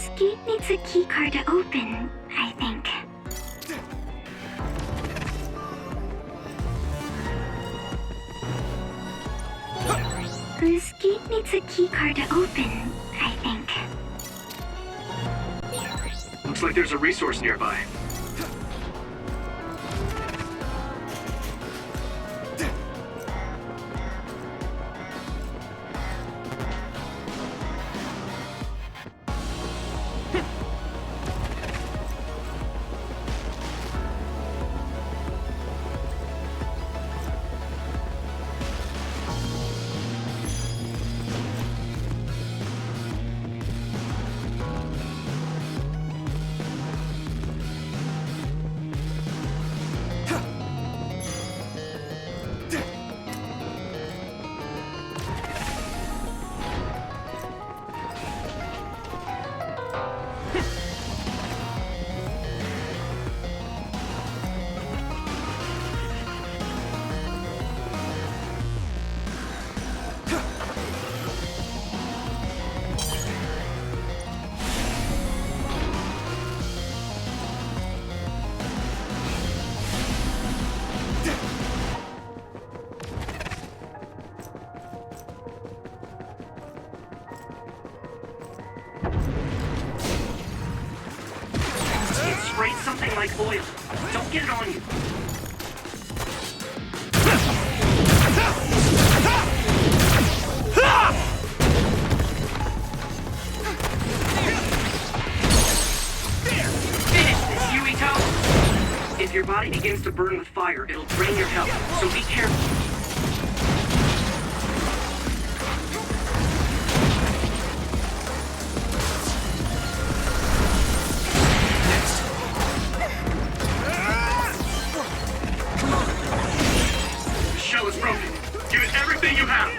This gate needs a keycard to open, I think. This gate needs a keycard to open, I think. Looks like there's a resource nearby. Spray something like oil. Don't get it on you. Finish this, Yuito! If your body begins to burn with fire, it'll drain your health, so be careful. Give it everything you have!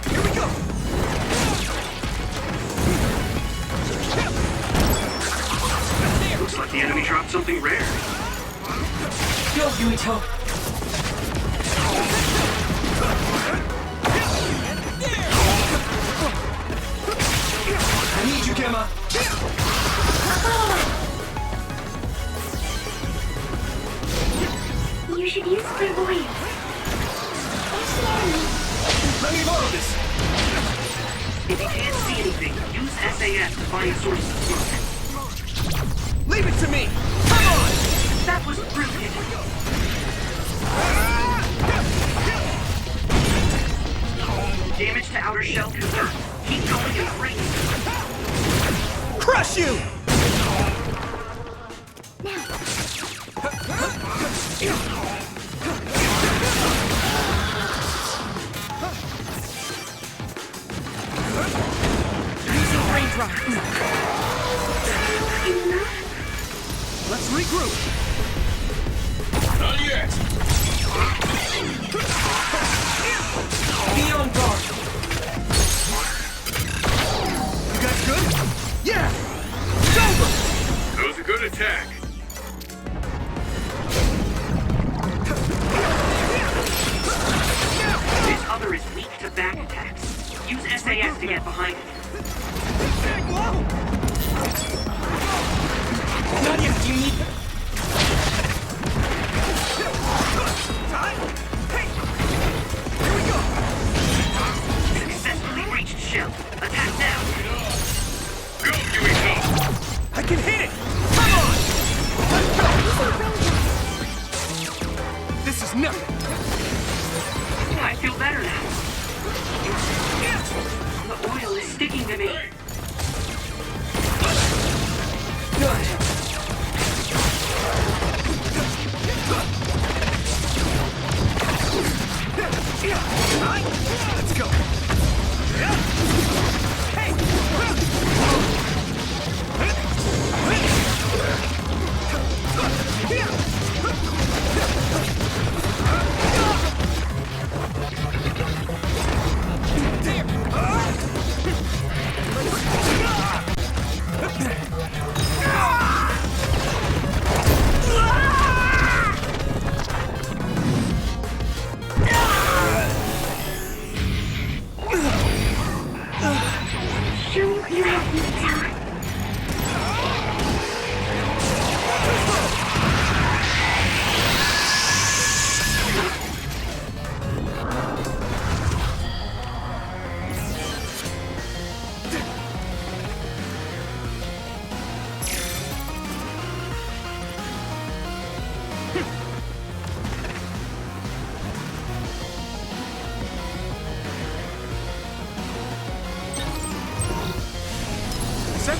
Here we go! Looks like the enemy dropped something rare. Go, Yuito! I need you, Gemma! You should use clairvoyance. Let me borrow this! If you can't see anything, use SAS to find the source of smoke. Leave it to me! Come on! That was brilliant! Damage to outer shell confirmed. Keep going and break. Crush you! Using raindrop. Let's regroup. Not yet. Be on guard. You guys good? Yeah! It's over! That was a good attack. This other is weak to back attacks. Use SAS to get behind it. Nadia, do you need... Here we go! Successfully reached shell. Attack now. Go, Yuito! I can hit it! Come on! Let's go! This is nothing! I feel better now. The oil is sticking to me. Good. Let's go. Hey!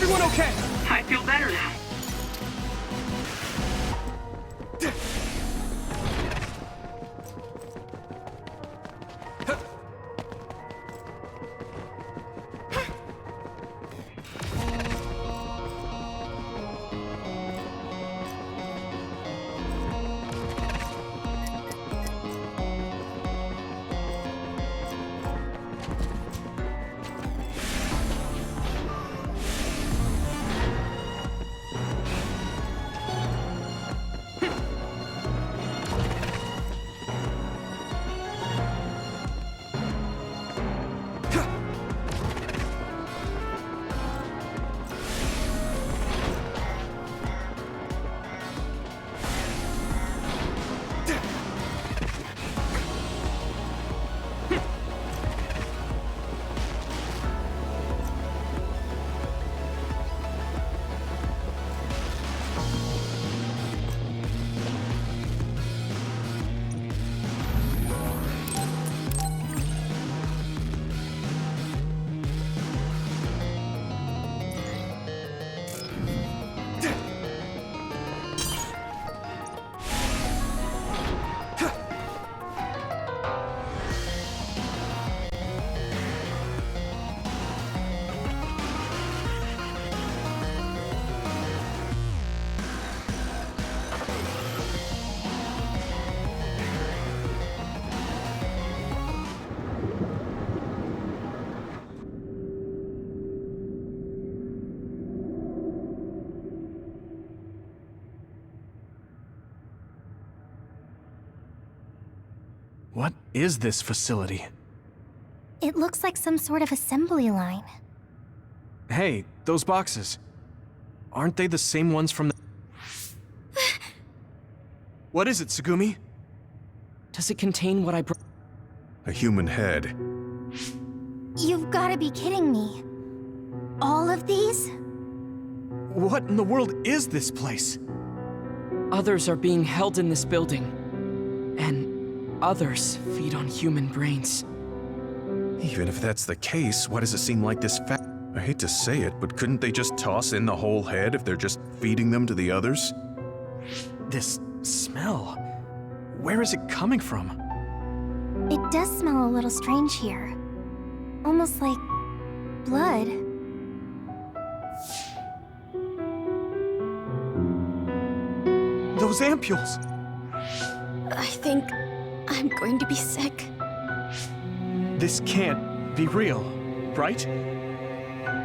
everyone okay? I feel better now. What is this facility? It looks like some sort of assembly line. Hey, those boxes. Aren't they the same ones from the... What is it, Tsugumi? Does it contain what I brought? A human head. You've gotta be kidding me. All of these? What in the world is this place? Others are being held in this building. And others feed on human brains. Even if that's the case, why does it seem like this I hate to say it, but couldn't they just toss in the whole head if they're just feeding them to the others? This smell. Where is it coming from? It does smell a little strange here. Almost like blood. Those ampules! I think I'm going to be sick. This can't be real, right?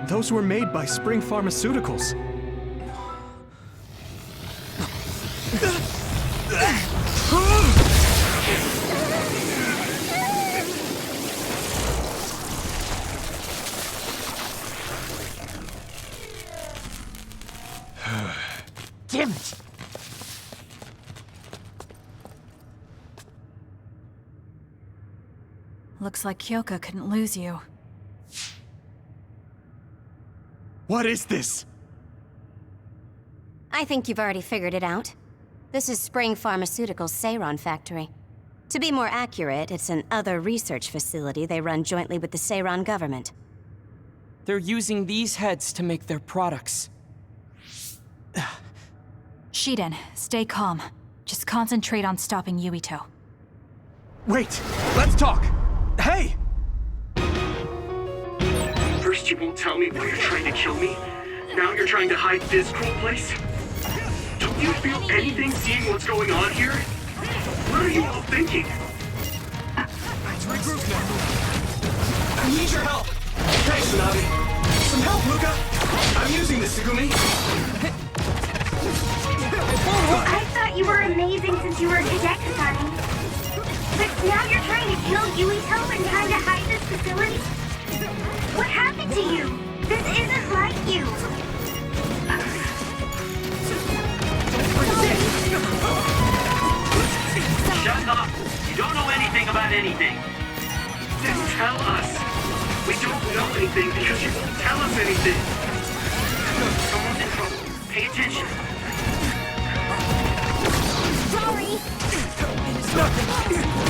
Those were made by Spring Pharmaceuticals. Damn it! Looks like Kyoka couldn't lose you. What is this? I think you've already figured it out. This is Spring Pharmaceuticals' Seiron factory. To be more accurate, it's an other research facility they run jointly with the Seiron government. They're using these heads to make their products. Shiden, stay calm. Just concentrate on stopping Yuito. Wait, let's talk! Hey! First you won't tell me why you're trying to kill me. Now you're trying to hide this cruel place? Don't you feel anything seeing what's going on here? What are you all thinking? Let's regroup now. I need your help! Thanks, Tsunade. Some help, Luca! I'm using this, Tsugumi! I thought you were amazing since you were a cadet, Kasane. But now you're trying to kill Yuito and trying to hide this facility? What happened to you? This isn't like you. Shut up! You don't know anything about anything. Then tell us. We don't know anything because you won't tell us anything. Someone's in trouble. Pay attention. Sorry! It's nothing!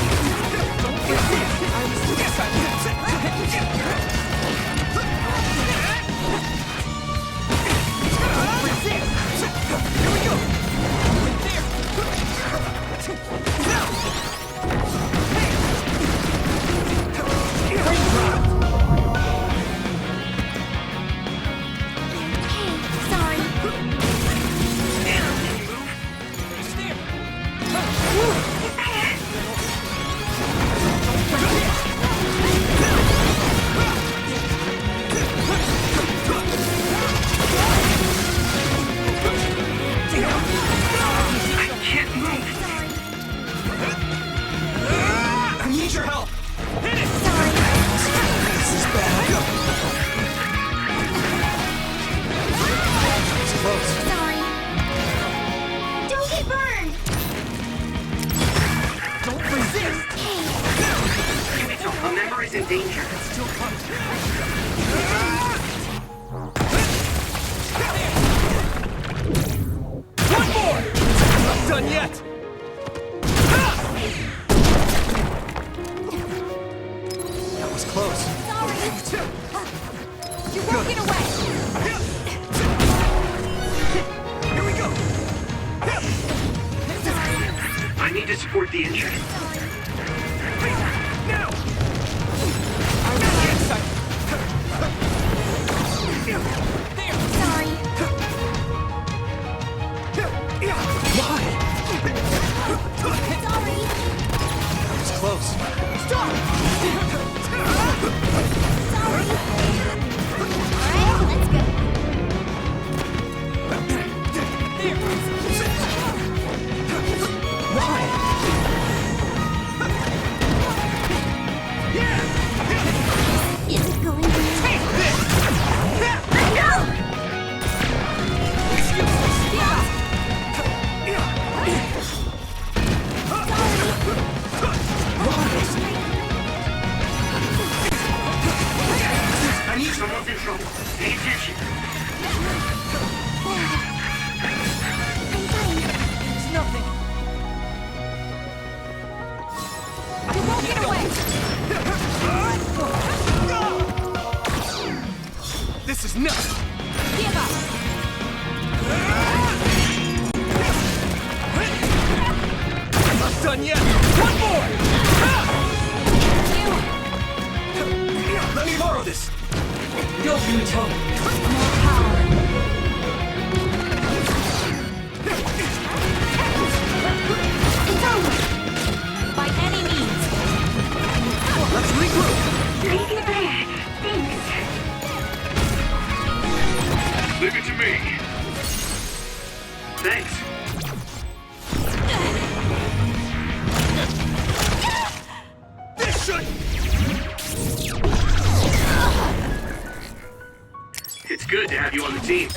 Good to have you on the team.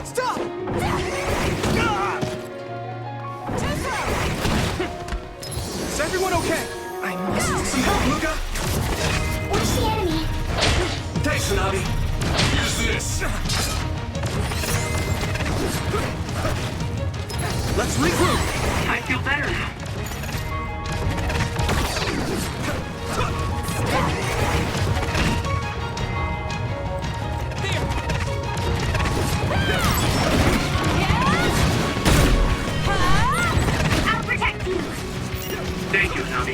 Stop! Is everyone okay? I must some help, Luca. What's the enemy? Thanks, Tsunami. Use this. Let's regroup. I feel better now. I'll protect you. Thank you, Nami.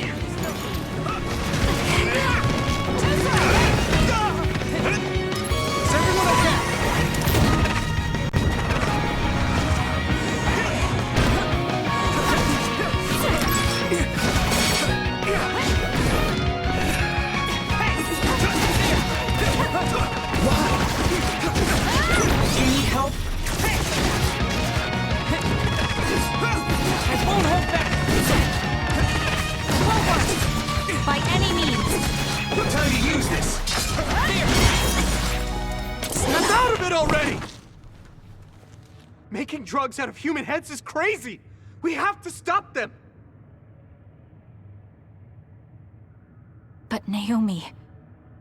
Is everyone okay? Already! Making drugs out of human heads is crazy! We have to stop them! But Naomi,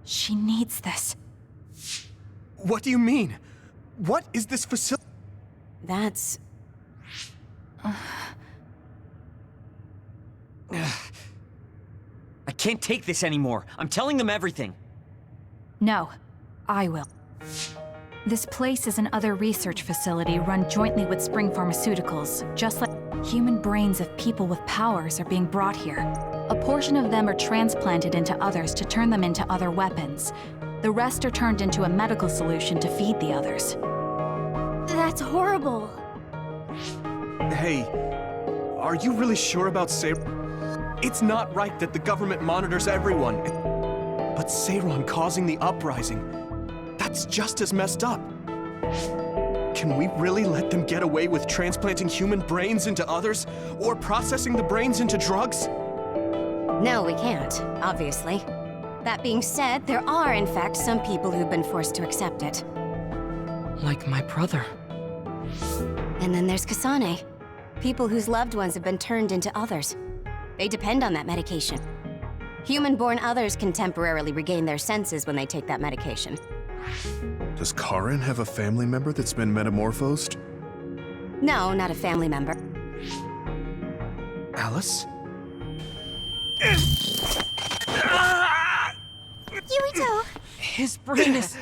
she needs this. What do you mean? What is this facility? That's... I can't take this anymore. I'm telling them everything. No, I will. This place is an other research facility run jointly with Spring Pharmaceuticals, just like human brains of people with powers are being brought here. A portion of them are transplanted into others to turn them into other weapons. The rest are turned into a medical solution to feed the others. That's horrible. Hey, are you really sure about Seiron? It's not right that the government monitors everyone. But Seiron causing the uprising, that's just as messed up. Can we really let them get away with transplanting human brains into others? Or processing the brains into drugs? No, we can't, obviously. That being said, there are, in fact, some people who've been forced to accept it. Like my brother. And then there's Kasane. People whose loved ones have been turned into others. They depend on that medication. Human-born others can temporarily regain their senses when they take that medication. Does Karin have a family member that's been metamorphosed? No, not a family member. Alice? Yuito! His brain is...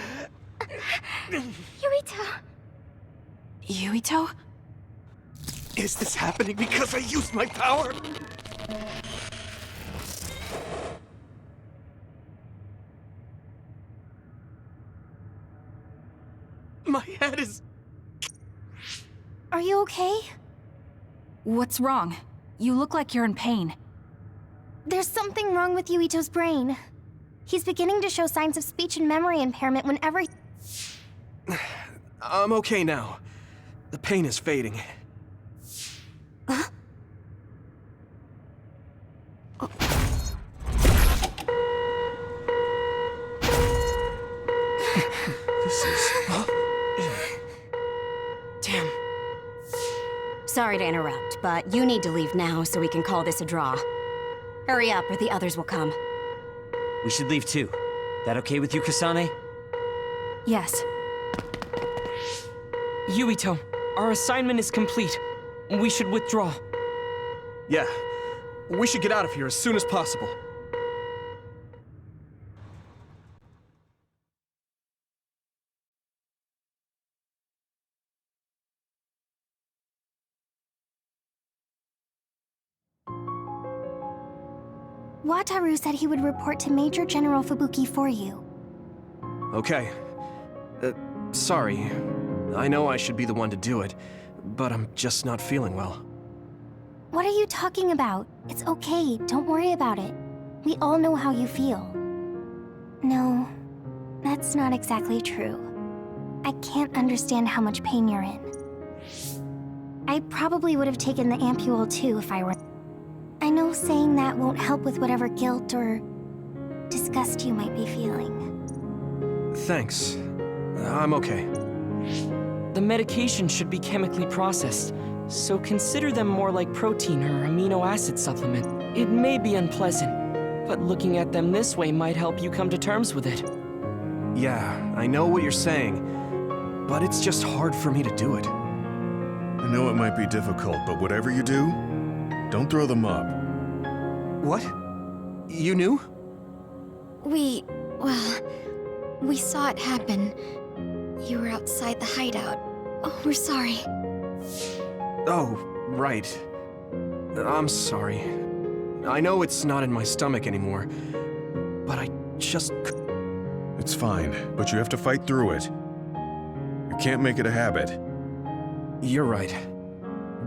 Yuito! Yuito? Is this happening because I used my power? My head is... Are you okay? What's wrong? You look like you're in pain. There's something wrong with Yuito's brain. He's beginning to show signs of speech and memory impairment whenever I'm okay now. The pain is fading. This is... Damn. Sorry to interrupt, but you need to leave now so we can call this a draw. Hurry up or the others will come. We should leave too. That okay with you, Kasane? Yes. Yuito, our assignment is complete. We should withdraw. Yeah. We should get out of here as soon as possible. Wataru said he would report to Major General Fubuki for you. Okay. Sorry. I know I should be the one to do it, but I'm just not feeling well. What are you talking about? It's okay, don't worry about it. We all know how you feel. No, that's not exactly true. I can't understand how much pain you're in. I probably would have taken the ampule too if I were... I know saying that won't help with whatever guilt or disgust you might be feeling. Thanks. I'm okay. The medication should be chemically processed, so consider them more like protein or amino acid supplement. It may be unpleasant, but looking at them this way might help you come to terms with it. Yeah, I know what you're saying, but it's just hard for me to do it. I know it might be difficult, but whatever you do, don't throw them up. What? You knew? We saw it happen. You were outside the hideout. Oh, we're sorry. Oh, right. I'm sorry. I know it's not in my stomach anymore, but I just... It's fine, but you have to fight through it. You can't make it a habit. You're right.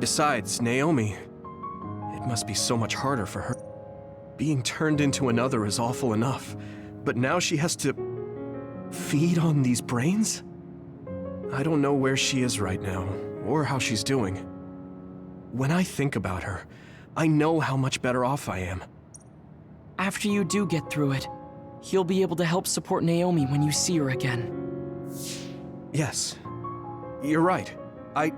Besides, Naomi... It must be so much harder for her. Being turned into another is awful enough, but now she has to... feed on these brains? I don't know where she is right now, or how she's doing. When I think about her, I know how much better off I am. After you do get through it, you'll be able to help support Naomi when you see her again. Yes. You're right. I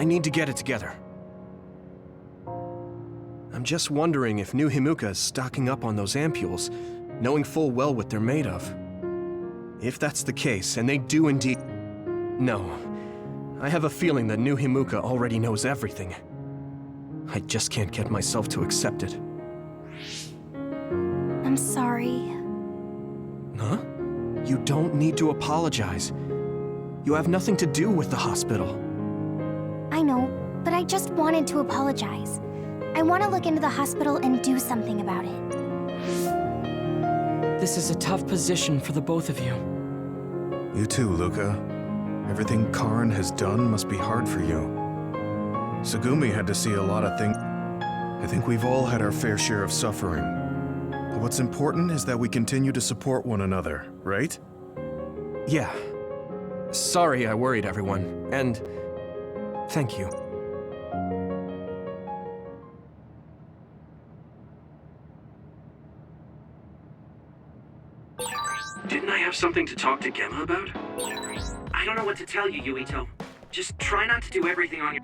need to get it together. I'm just wondering if New Himuka is stocking up on those ampules, knowing full well what they're made of. If that's the case, and they do indeed... No. I have a feeling that New Himuka already knows everything. I just can't get myself to accept it. I'm sorry. Huh? You don't need to apologize. You have nothing to do with the hospital. I know, but I just wanted to apologize. I want to look into the hospital and do something about it. This is a tough position for the both of you. You too, Luca. Everything Karin has done must be hard for you. Tsugumi had to see a lot of things. I think we've all had our fair share of suffering. But what's important is that we continue to support one another, right? Yeah. Sorry I worried everyone, and thank you. Didn't I have something to talk to Gemma about? I don't know what to tell you, Yuito. Just try not to do everything on your...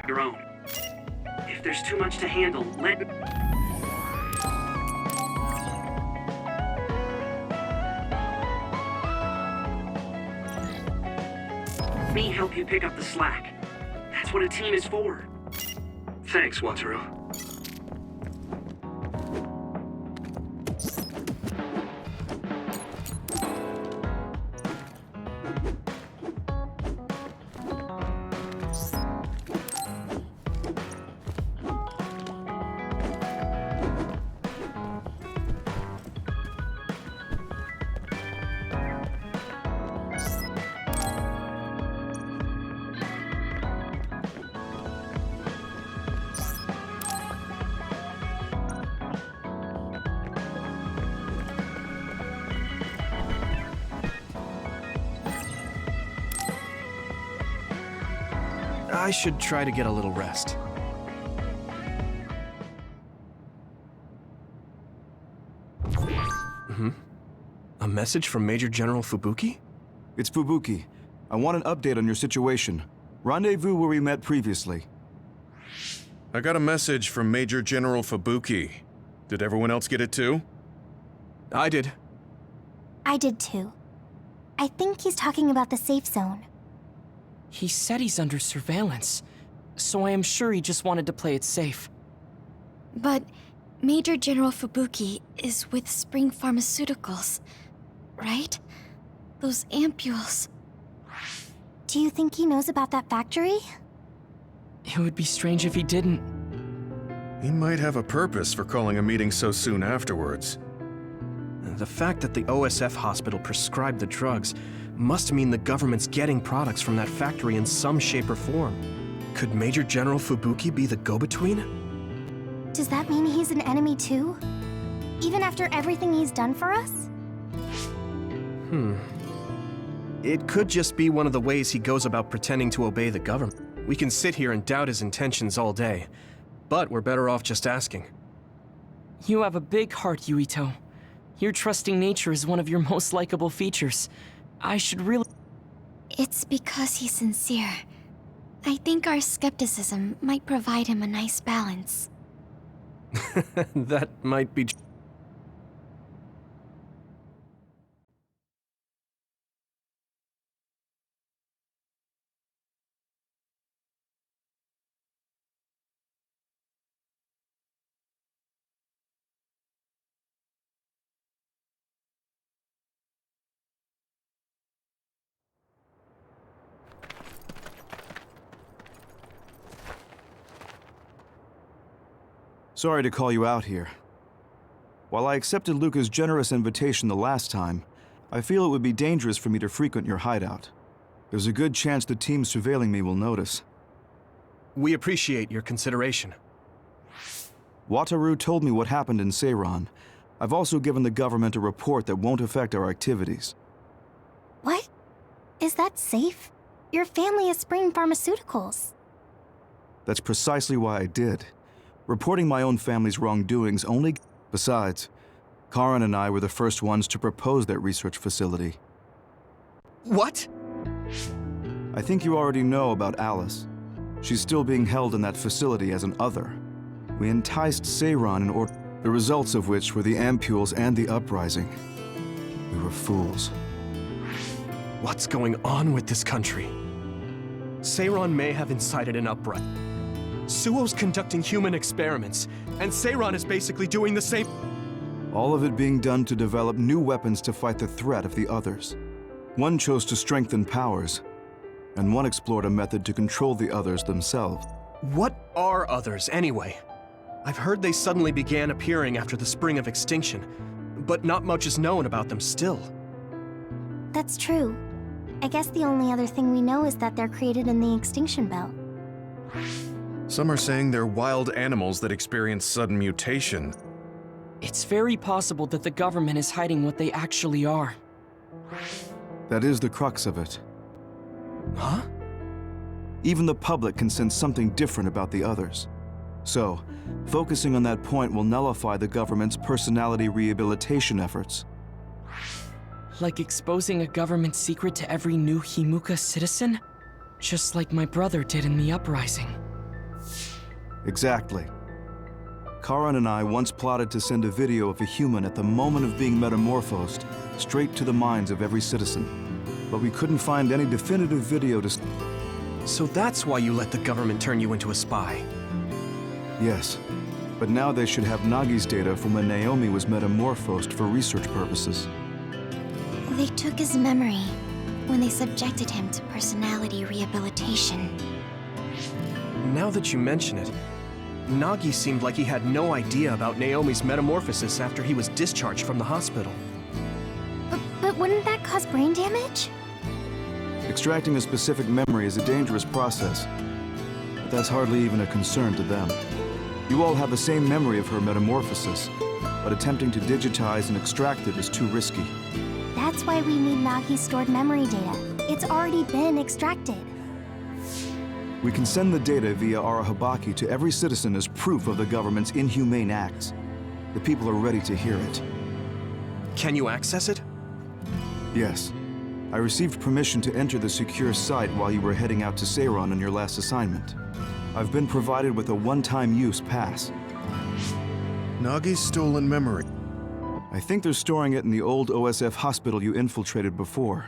Your own. If there's too much to handle, let me help you pick up the slack. That's what a team is for. Thanks, Wataru. I should try to get a little rest. A message from Major General Fubuki? It's Fubuki. I want an update on your situation. Rendezvous where we met previously. I got a message from Major General Fubuki. Did everyone else get it too? I did. I did too. I think he's talking about the safe zone. He said he's under surveillance, so I am sure he just wanted to play it safe. But Major General Fubuki is with Spring Pharmaceuticals, right? Those ampules. Do you think he knows about that factory? It would be strange if he didn't. He might have a purpose for calling a meeting so soon afterwards. The fact that the OSF hospital prescribed the drugs must mean the government's getting products from that factory in some shape or form. Could Major General Fubuki be the go-between? Does that mean he's an enemy too? Even after everything he's done for us? It could just be one of the ways he goes about pretending to obey the government. We can sit here and doubt his intentions all day, but we're better off just asking. You have a big heart, Yuito. Your trusting nature is one of your most likable features. I should really... It's because he's sincere. I think our skepticism might provide him a nice balance. That might be... Sorry to call you out here. While I accepted Luca's generous invitation the last time, I feel it would be dangerous for me to frequent your hideout. There's a good chance the team surveilling me will notice. We appreciate your consideration. Wataru told me what happened in Seiran. I've also given the government a report that won't affect our activities. What? Is that safe? Your family is Spring Pharmaceuticals. That's precisely why I did. Reporting my own family's wrongdoings only... Besides, Karin and I were the first ones to propose that research facility. What? I think you already know about Alice. She's still being held in that facility as an other. We enticed Seiran in order... The results of which were the ampules and the uprising. We were fools. What's going on with this country? Seiran may have incited an uprising. Suo's conducting human experiments, and Seiran is basically doing the same. All of it being done to develop new weapons to fight the threat of the others. One chose to strengthen powers, and one explored a method to control the others themselves. What are others, anyway? I've heard they suddenly began appearing after the Spring of Extinction, but not much is known about them still. That's true. I guess the only other thing we know is that they're created in the Extinction Belt. Some are saying they're wild animals that experience sudden mutation. It's very possible that the government is hiding what they actually are. That is the crux of it. Huh? Even the public can sense something different about the others. So, focusing on that point will nullify the government's personality rehabilitation efforts. Like exposing a government secret to every new Himuka citizen? Just like my brother did in the uprising. Exactly. Karin and I once plotted to send a video of a human at the moment of being metamorphosed straight to the minds of every citizen. But we couldn't find any definitive video to... So that's why you let the government turn you into a spy? Yes. But now they should have Nagi's data from when Naomi was metamorphosed for research purposes. They took his memory when they subjected him to personality rehabilitation. Now that you mention it, Nagi seemed like he had no idea about Naomi's metamorphosis after he was discharged from the hospital. But wouldn't that cause brain damage? Extracting a specific memory is a dangerous process, but that's hardly even a concern to them. You all have the same memory of her metamorphosis, but attempting to digitize and extract it is too risky. That's why we need Nagi's stored memory data. It's already been extracted. We can send the data via Arahabaki to every citizen as proof of the government's inhumane acts. The people are ready to hear it. Can you access it? Yes. I received permission to enter the secure site while you were heading out to Seiran on your last assignment. I've been provided with a one-time use pass. Nagi's stolen memory. I think they're storing it in the old OSF hospital you infiltrated before.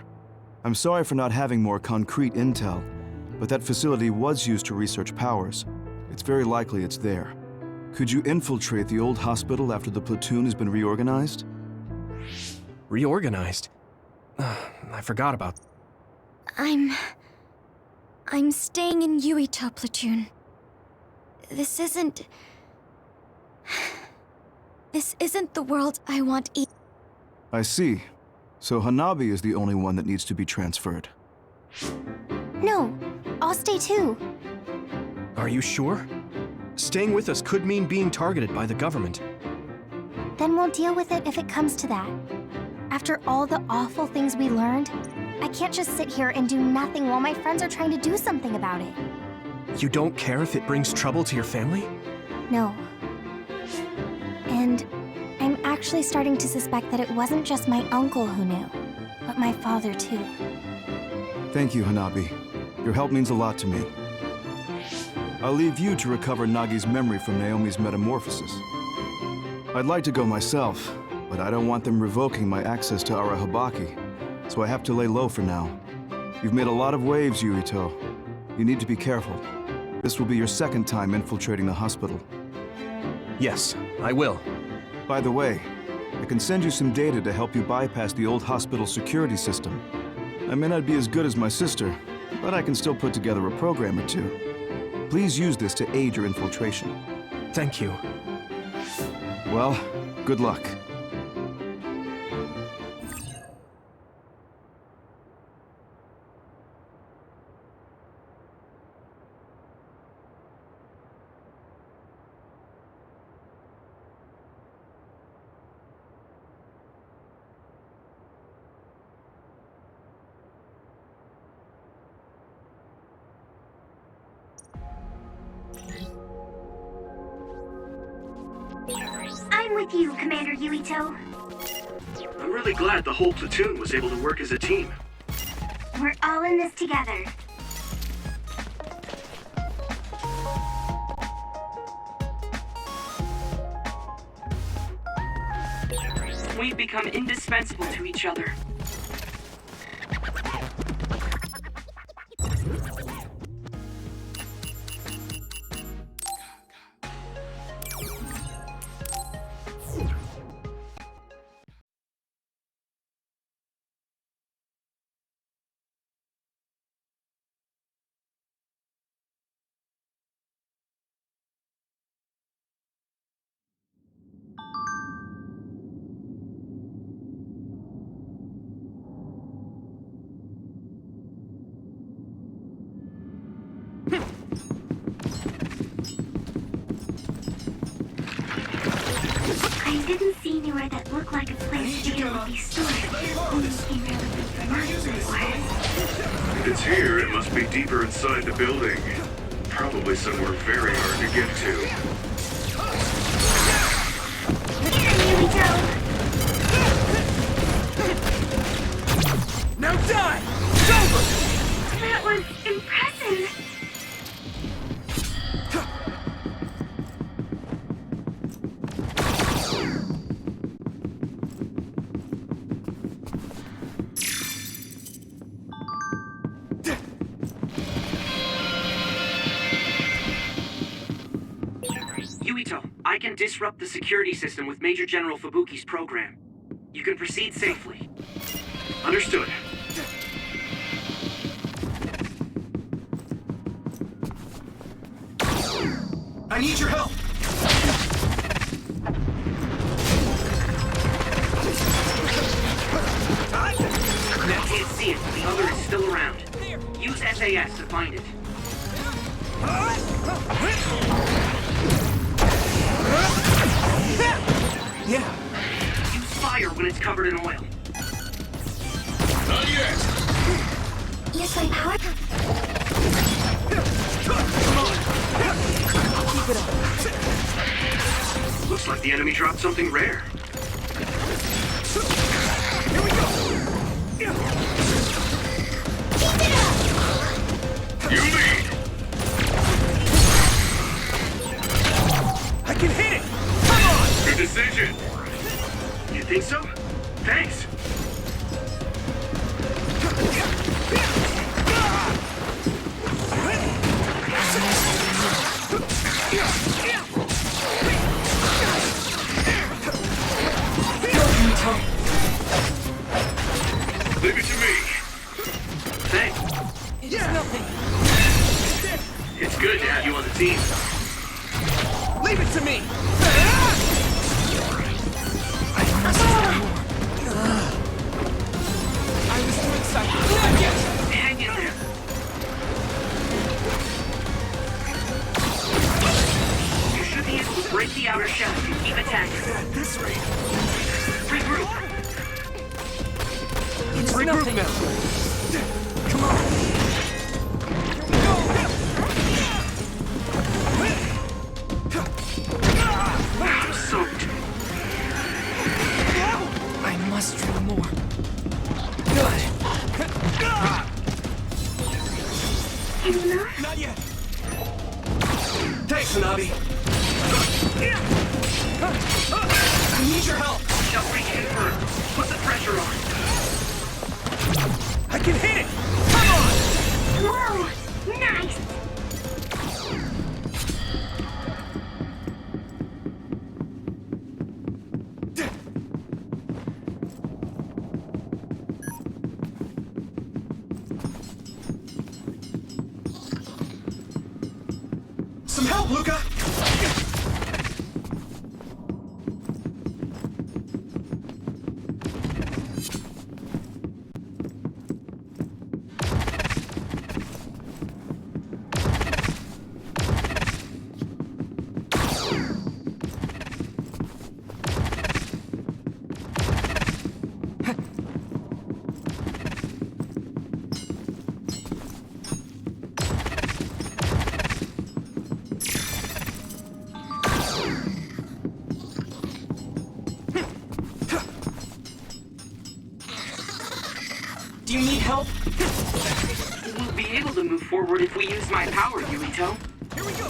I'm sorry for not having more concrete intel, but that facility was used to research powers. It's very likely it's there. Could you infiltrate the old hospital after the platoon has been reorganized? Reorganized? I forgot about... I'm staying in Yuito platoon. This isn't the world I want I see. So Hanabi is the only one that needs to be transferred. No, I'll stay too. Are you sure? Staying with us could mean being targeted by the government. then we'll deal with it if it comes to that. After all the awful things we learned, I can't just sit here and do nothing while my friends are trying to do something about it. You don't care if it brings trouble to your family? No. And I'm actually starting to suspect that it wasn't just my uncle who knew, but my father too. Thank you, Hanabi. Your help means a lot to me. I'll leave you to recover Nagi's memory from Naomi's metamorphosis. I'd like to go myself, but I don't want them revoking my access to Arahabaki, so I have to lay low for now. You've made a lot of waves, Yuito. You need to be careful. This will be your second time infiltrating the hospital. Yes, I will. By the way, I can send you some data to help you bypass the old hospital security system. I may not be as good as my sister, but I can still put together a program or two. Please use this to aid your infiltration. Thank you. Well, good luck. I'm with you, Commander Yuito. I'm really glad the whole platoon was able to work as a team. We're all in this together. We've become indispensable to each other. I didn't see anywhere that looked like a place data would be stored. If it's here, it must be deeper inside the building. Probably somewhere very hard to get to. Here we go! Now die! It's over! That was impressive! Yuito, I can disrupt the security system with Major General Fubuki's program. You can proceed safely. Understood. I need your help! I can't see it, but the other is still around. Use SAS to find it. Yeah. Use fire when it's covered in oil. Not yet! Yes, my power. Keep it up. Looks like the enemy dropped something rare. Here we go! You lead! I can hit it! Come on! Good decision! You think so? Thanks. Leave it to me! Thanks. It's nothing. It's good to have you on the team. Leave it to me! Regroup now! Come on! I'm soaked. I must drink more. Good. Enough? Not yet! Thanks, Hanabi! I need your help! Just reach in first. Put the pressure on. I can hit it! Come on! Whoa! Nice! Some help, Luca! Do you need help? We'll be able to move forward if we use my power, Yuito. Here we go!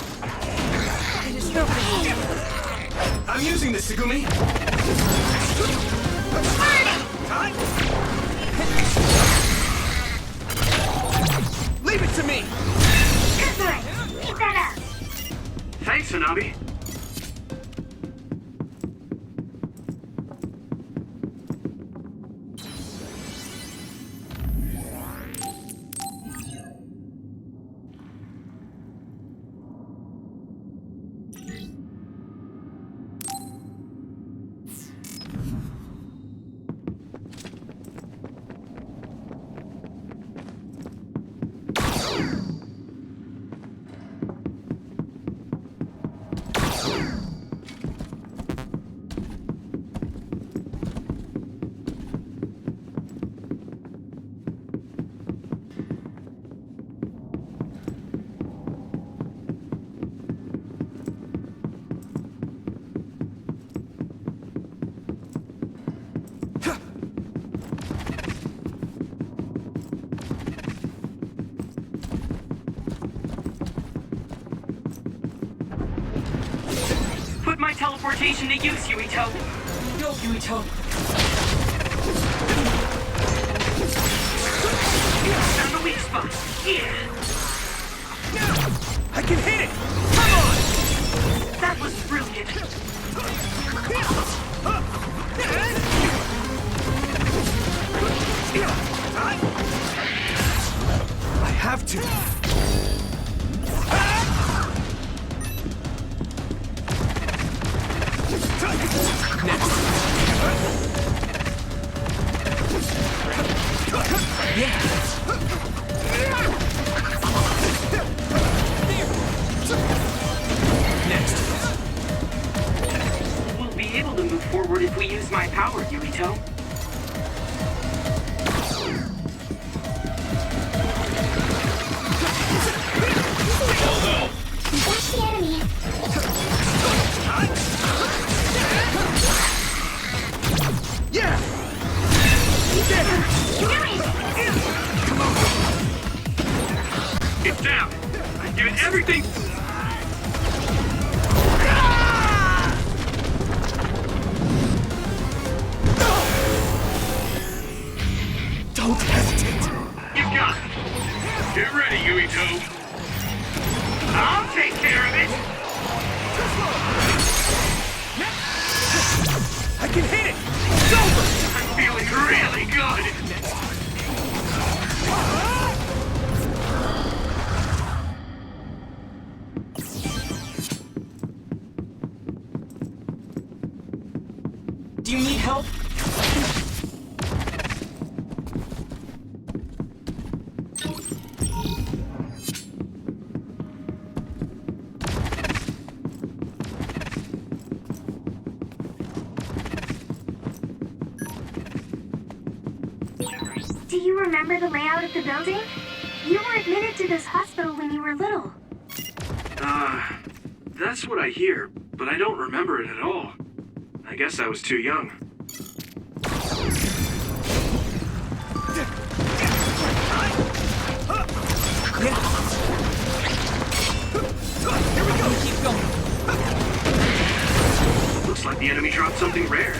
I'm using this, Segumi! Time! Leave it to me! Good boy! Keep that up! Thanks, Hanabi. Put my teleportation to use, Yuito. Go, Yuito. Found the weak spot. Yeah. I can hit it! Come on! That was brilliant. I have to. Next. Yeah. Next. We'll be able to move forward if we use my power, Yuito. That's the enemy. Yeah! Come on! It's down. I'm doing everything. Don't hesitate! You got it. Get ready, Yuito. I'll take care of it. I can hit it! It's over! I'm feeling really good. Do you need help? Do Do you remember the layout of the building? You were admitted to this hospital when you were little. That's what I hear, but I don't remember it at all. I guess I was too young. Here we go. Keep going. Looks like the enemy dropped something rare.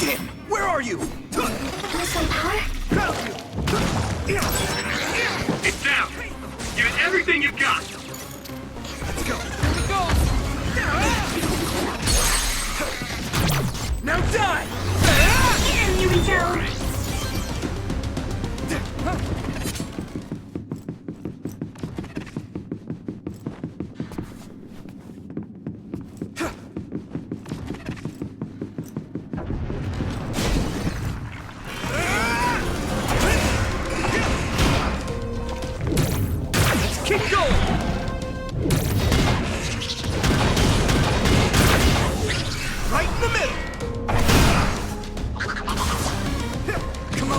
Damn, where are you? Some power? It's down. Give it everything you've got. Now die! Get him, Yuito! Keep going! Right in the middle! Come on!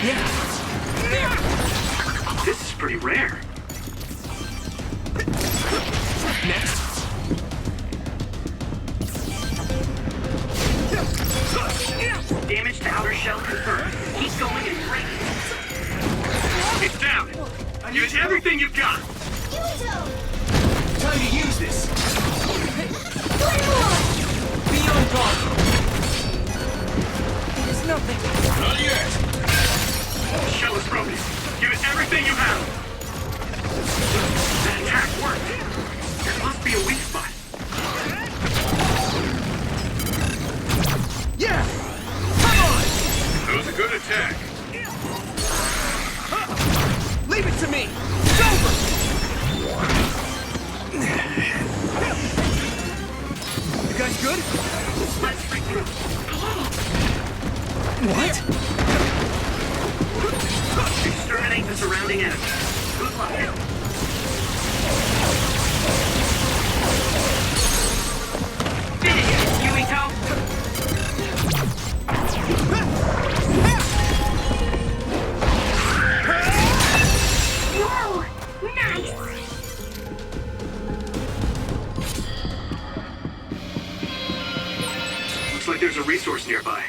Yeah! This is pretty rare. Next! Damage to outer shell confirmed. Keep going and break it. It's down. Give it everything you've got. Time to use this! Be on guard. There's nothing. Not yet. The shell is broken. Give it everything you have. That attack worked. There must be a weak spot. Yeah! Come on! That was a good attack. Leave it to me! It's over! You guys good? Let's regroup. What? Exterminate the surrounding enemy. Good luck. Finish it, Yuito! Whoa! Nice! Looks like there's a resource nearby.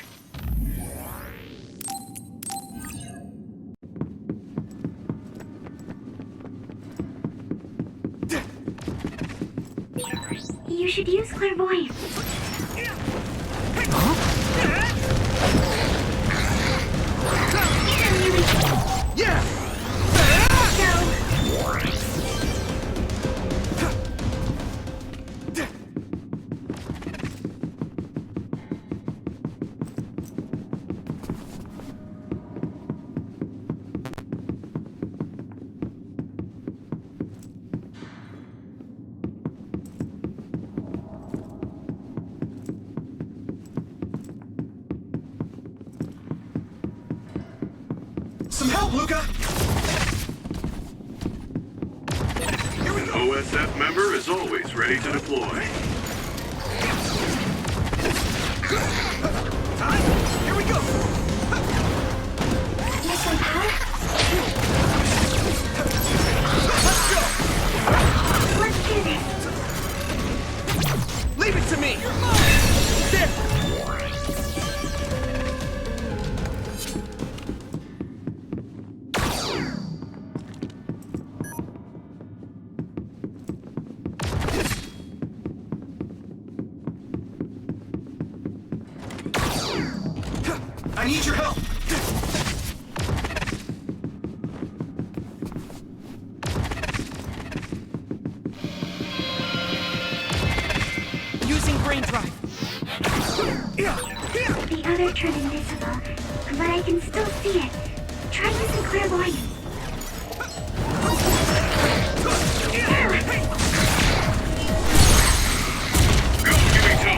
You should use clairvoyance. Get him, Yuito! Yeah! Go! Some help, Luca! An OSF member is always ready to deploy. Here we go! Use some power? Let's go! Let's do this. Leave it to me! There! I need your help! Using brain drive. The other turned invisible, but I can still see it. Try using clairvoyance. Go, Yuito!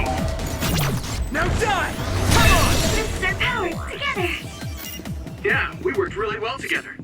Now die! Come on! This is our power, together! Yeah, we worked really well together.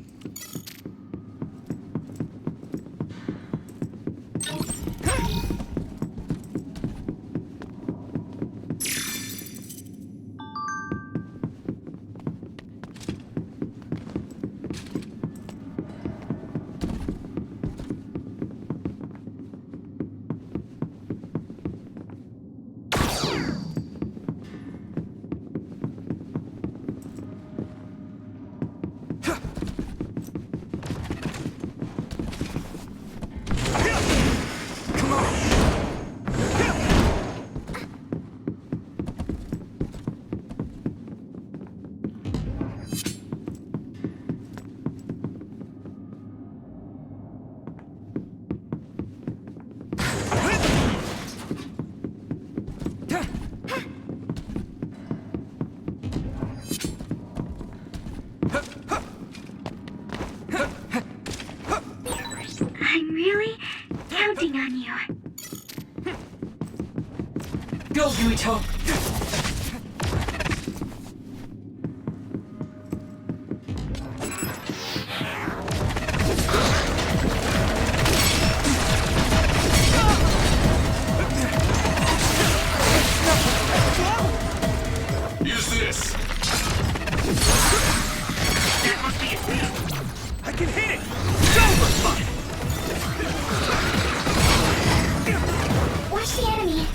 I'm really counting on you. Go, Yuito! Use this. That must be it. I can hit it. It's over. Watch the enemy.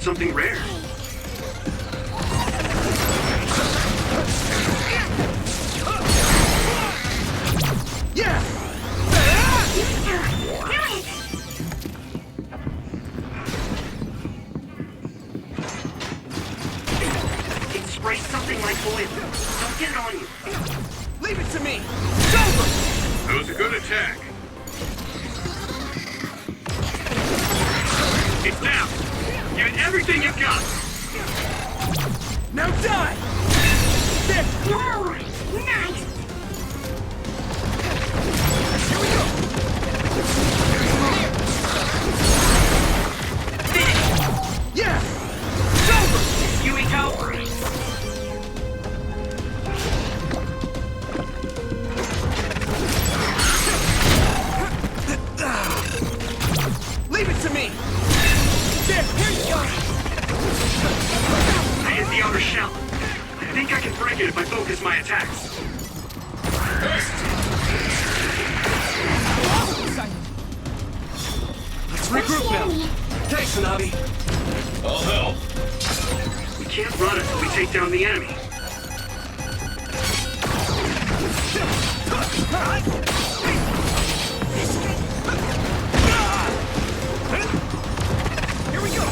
Something rare. It sprays something like oil. Don't get it on you. Leave it to me. That was a good attack. It's down. Give it everything you've got! Now die! There! Whoa! Nice! Here we go! Finish! Yeah! It's over! Yuito! Leave it to me! There! Here you go! I hit the outer shell. I think I can break it if I focus my attacks. Let's regroup now. Okay, Tsunabi. I'll help. We can't run until we take down the enemy. Here we go!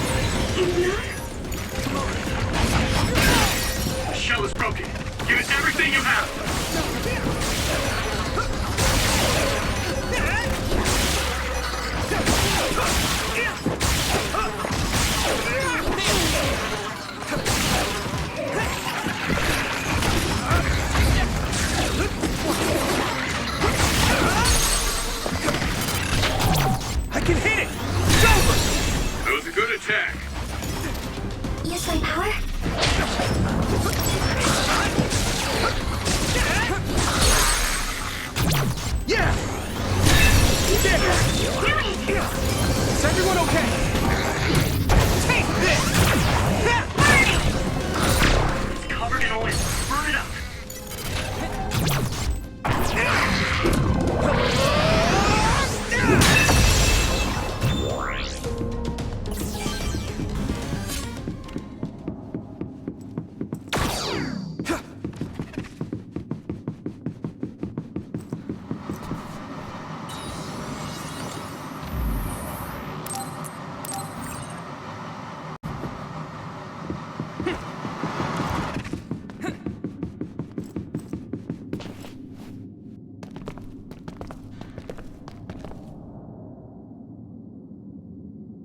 The shell is broken. Give it everything you have. can hit it! It's over! That was a good attack. Use my power? Yeah! Is everyone okay? Take this! It's covered in oil. Burn it up.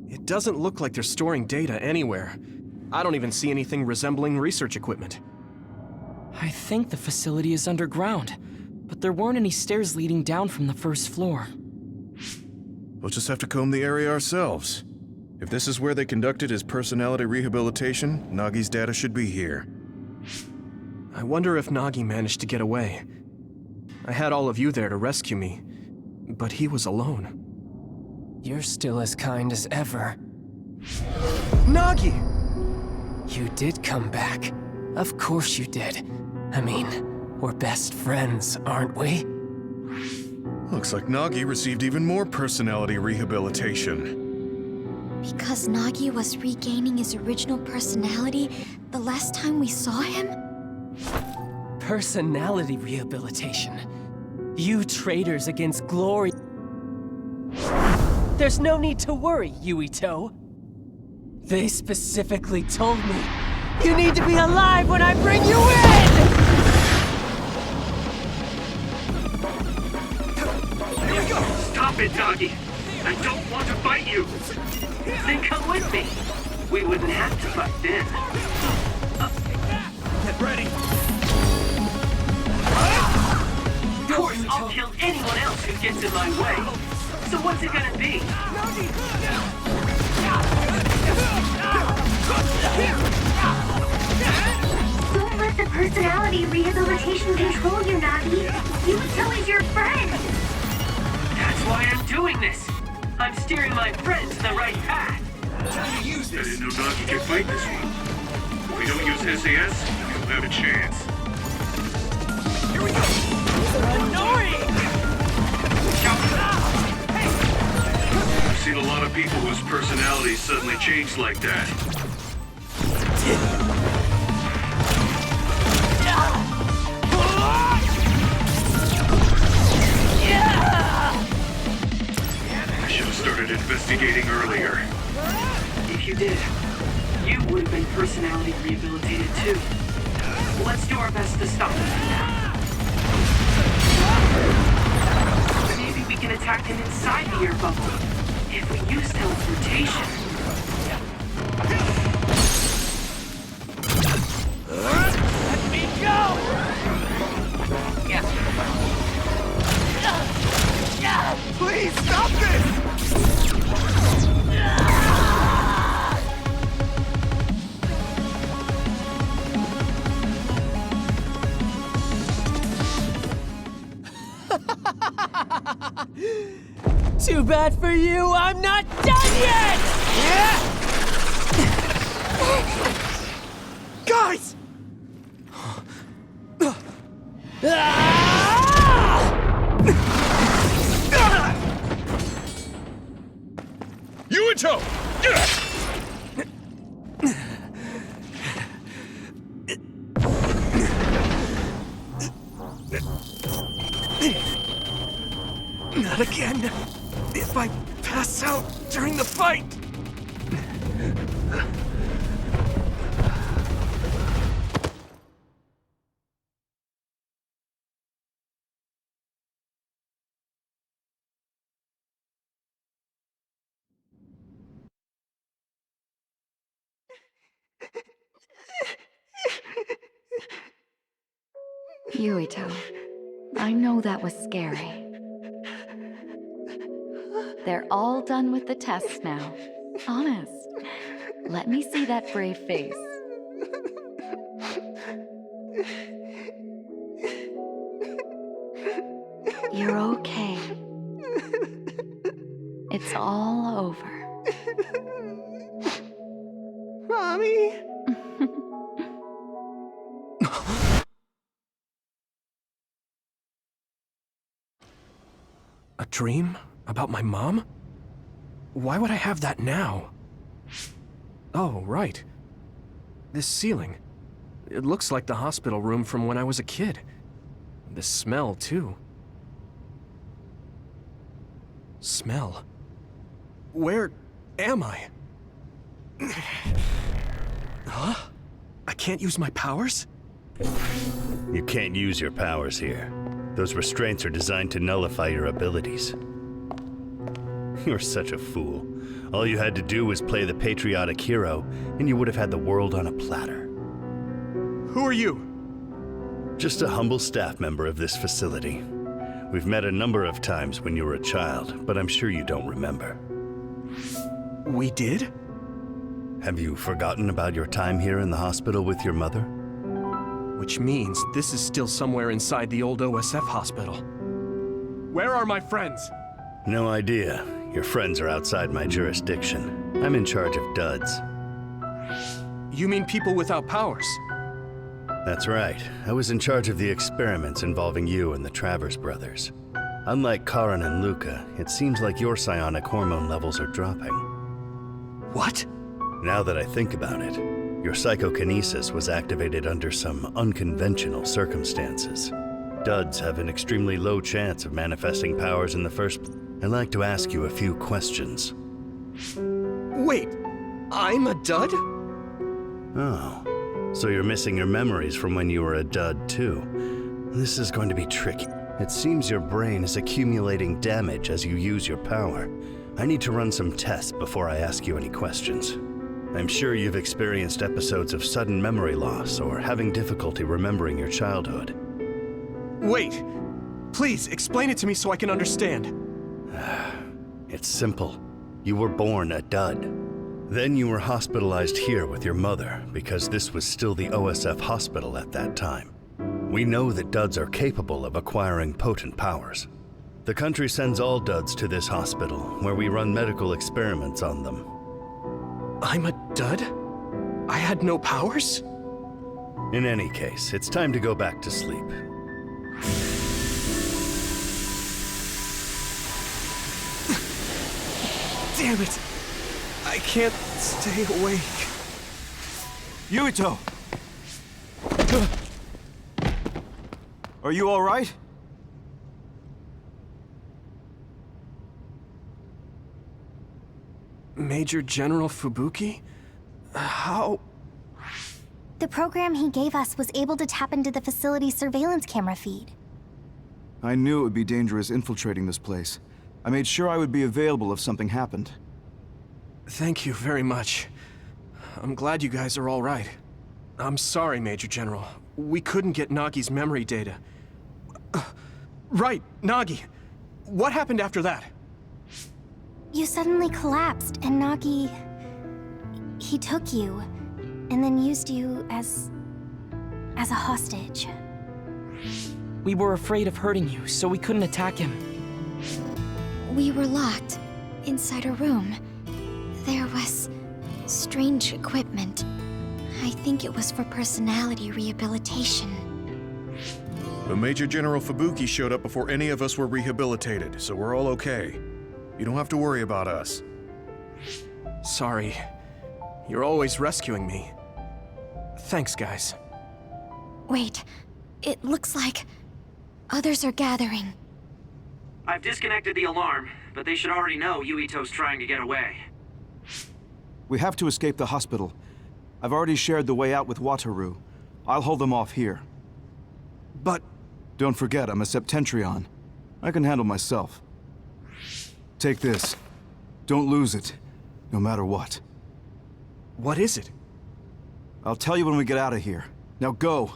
It doesn't look like they're storing data anywhere. I don't even see anything resembling research equipment. I think the facility is underground, but there weren't any stairs leading down from the first floor. We'll just have to comb the area ourselves. If this is where they conducted his personality rehabilitation, Nagi's data should be here. I wonder if Nagi managed to get away. I had all of you there to rescue me, but he was alone. You're still as kind as ever. Nagi! You did come back. Of course you did. I mean, we're best friends, aren't we? Looks like Nagi received even more personality rehabilitation. Because Nagi was regaining his original personality the last time we saw him? Personality rehabilitation. You traitors against glory. There's no need to worry, Yuito. They specifically told me you need to be alive when I bring you in! Here we go! Stop it, Nagi! I don't want to fight you! Then come with me! We wouldn't have to fight then. Get ready! Of course, I'll kill anyone else who gets in my way. So what's it gonna be? Don't let the personality rehabilitation control you, Nagi. Yuito is your friend. That's why I'm doing this. I'm steering my friend to the right path. I didn't know Nagi could fight this one. If we don't use SAS, we'll have a chance. Here we go! Annoying! I've seen a lot of people whose personalities suddenly change like that. I should have started investigating earlier. If you did, you would have been personality rehabilitated too. Let's do our best to stop him. Maybe we can attack him inside the air bubble. If we use teleportation. Let me go! Please stop this! Too bad for you, I'm not done yet! Guys! Yuito! Not again. If I pass out during the fight. Yuito, I know that was scary. They're all done with the tests now. Honest. Let me see that brave face. You're okay. It's all over. Mommy! A dream? About my mom? Why would I have that now? Oh, right. This ceiling. It looks like the hospital room from when I was a kid. The smell, too. Smell? Where am I? Huh? I can't use my powers? You can't use your powers here. Those restraints are designed to nullify your abilities. You're such a fool. All you had to do was play the patriotic hero, and you would have had the world on a platter. Who are you? Just a humble staff member of this facility. We've met a number of times when you were a child, but I'm sure you don't remember. We did? Have you forgotten about your time here in the hospital with your mother? Which means this is still somewhere inside the old OSF hospital. Where are my friends? No idea. Your friends are outside my jurisdiction. I'm in charge of duds. You mean people without powers? That's right. I was in charge of the experiments involving you and the Travers brothers. Unlike Karin and Luca, it seems like your psionic hormone levels are dropping. What? Now that I think about it, your psychokinesis was activated under some unconventional circumstances. Duds have an extremely low chance of manifesting powers in the first place. I'd like to ask you a few questions. Wait, I'm a dud? Oh, so you're missing your memories from when you were a dud too. This is going to be tricky. It seems your brain is accumulating damage as you use your power. I need to run some tests before I ask you any questions. I'm sure you've experienced episodes of sudden memory loss or having difficulty remembering your childhood. Wait, please explain it to me so I can understand. It's simple. You were born a dud. Then you were hospitalized here with your mother because this was still the OSF hospital at that time. We know that duds are capable of acquiring potent powers. The country sends all duds to this hospital where we run medical experiments on them. I'm a dud? I had no powers? In any case, it's time to go back to sleep. Damn it! I can't stay awake. Yuito! Are you all right? Major General Fubuki? How? The program he gave us was able to tap into the facility's surveillance camera feed. I knew it would be dangerous infiltrating this place. I made sure I would be available if something happened. Thank you very much. I'm glad you guys are all right. I'm sorry, Major General. We couldn't get Nagi's memory data. Right, Nagi. What happened after that? You suddenly collapsed, and Nagi... he took you, and then used you as a hostage. We were afraid of hurting you, so we couldn't attack him. We were locked inside a room. There was strange equipment. I think it was for personality rehabilitation. But Major General Fubuki showed up before any of us were rehabilitated, so we're all okay. You don't have to worry about us. Sorry. You're always rescuing me. Thanks, guys. Wait, it looks like others are gathering. I've disconnected the alarm, but they should already know Yuito's trying to get away. We have to escape the hospital. I've already shared the way out with Wataru. I'll hold them off here. But... Don't forget, I'm a Septentrion. I can handle myself. Take this. Don't lose it, no matter what. What is it? I'll tell you when we get out of here. Now go.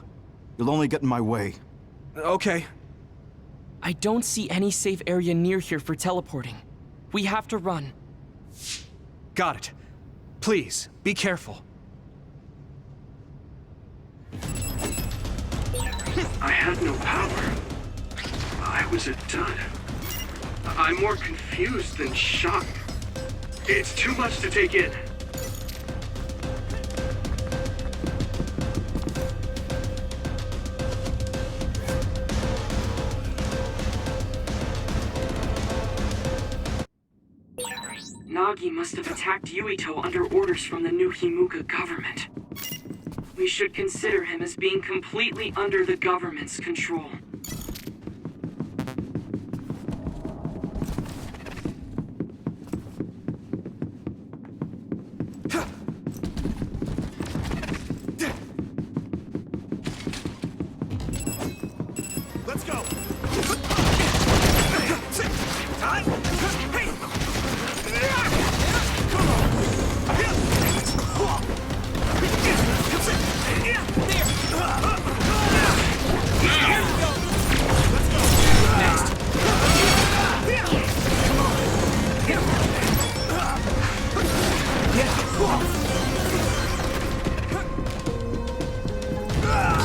You'll only get in my way. Okay. I don't see any safe area near here for teleporting. We have to run. Got it. Please, be careful. I had no power. I was a dud. I'm more confused than shocked. It's too much to take in. Nagi must have attacked Yuito under orders from the new Himuka government. We should consider him as being completely under the government's control. Let's go!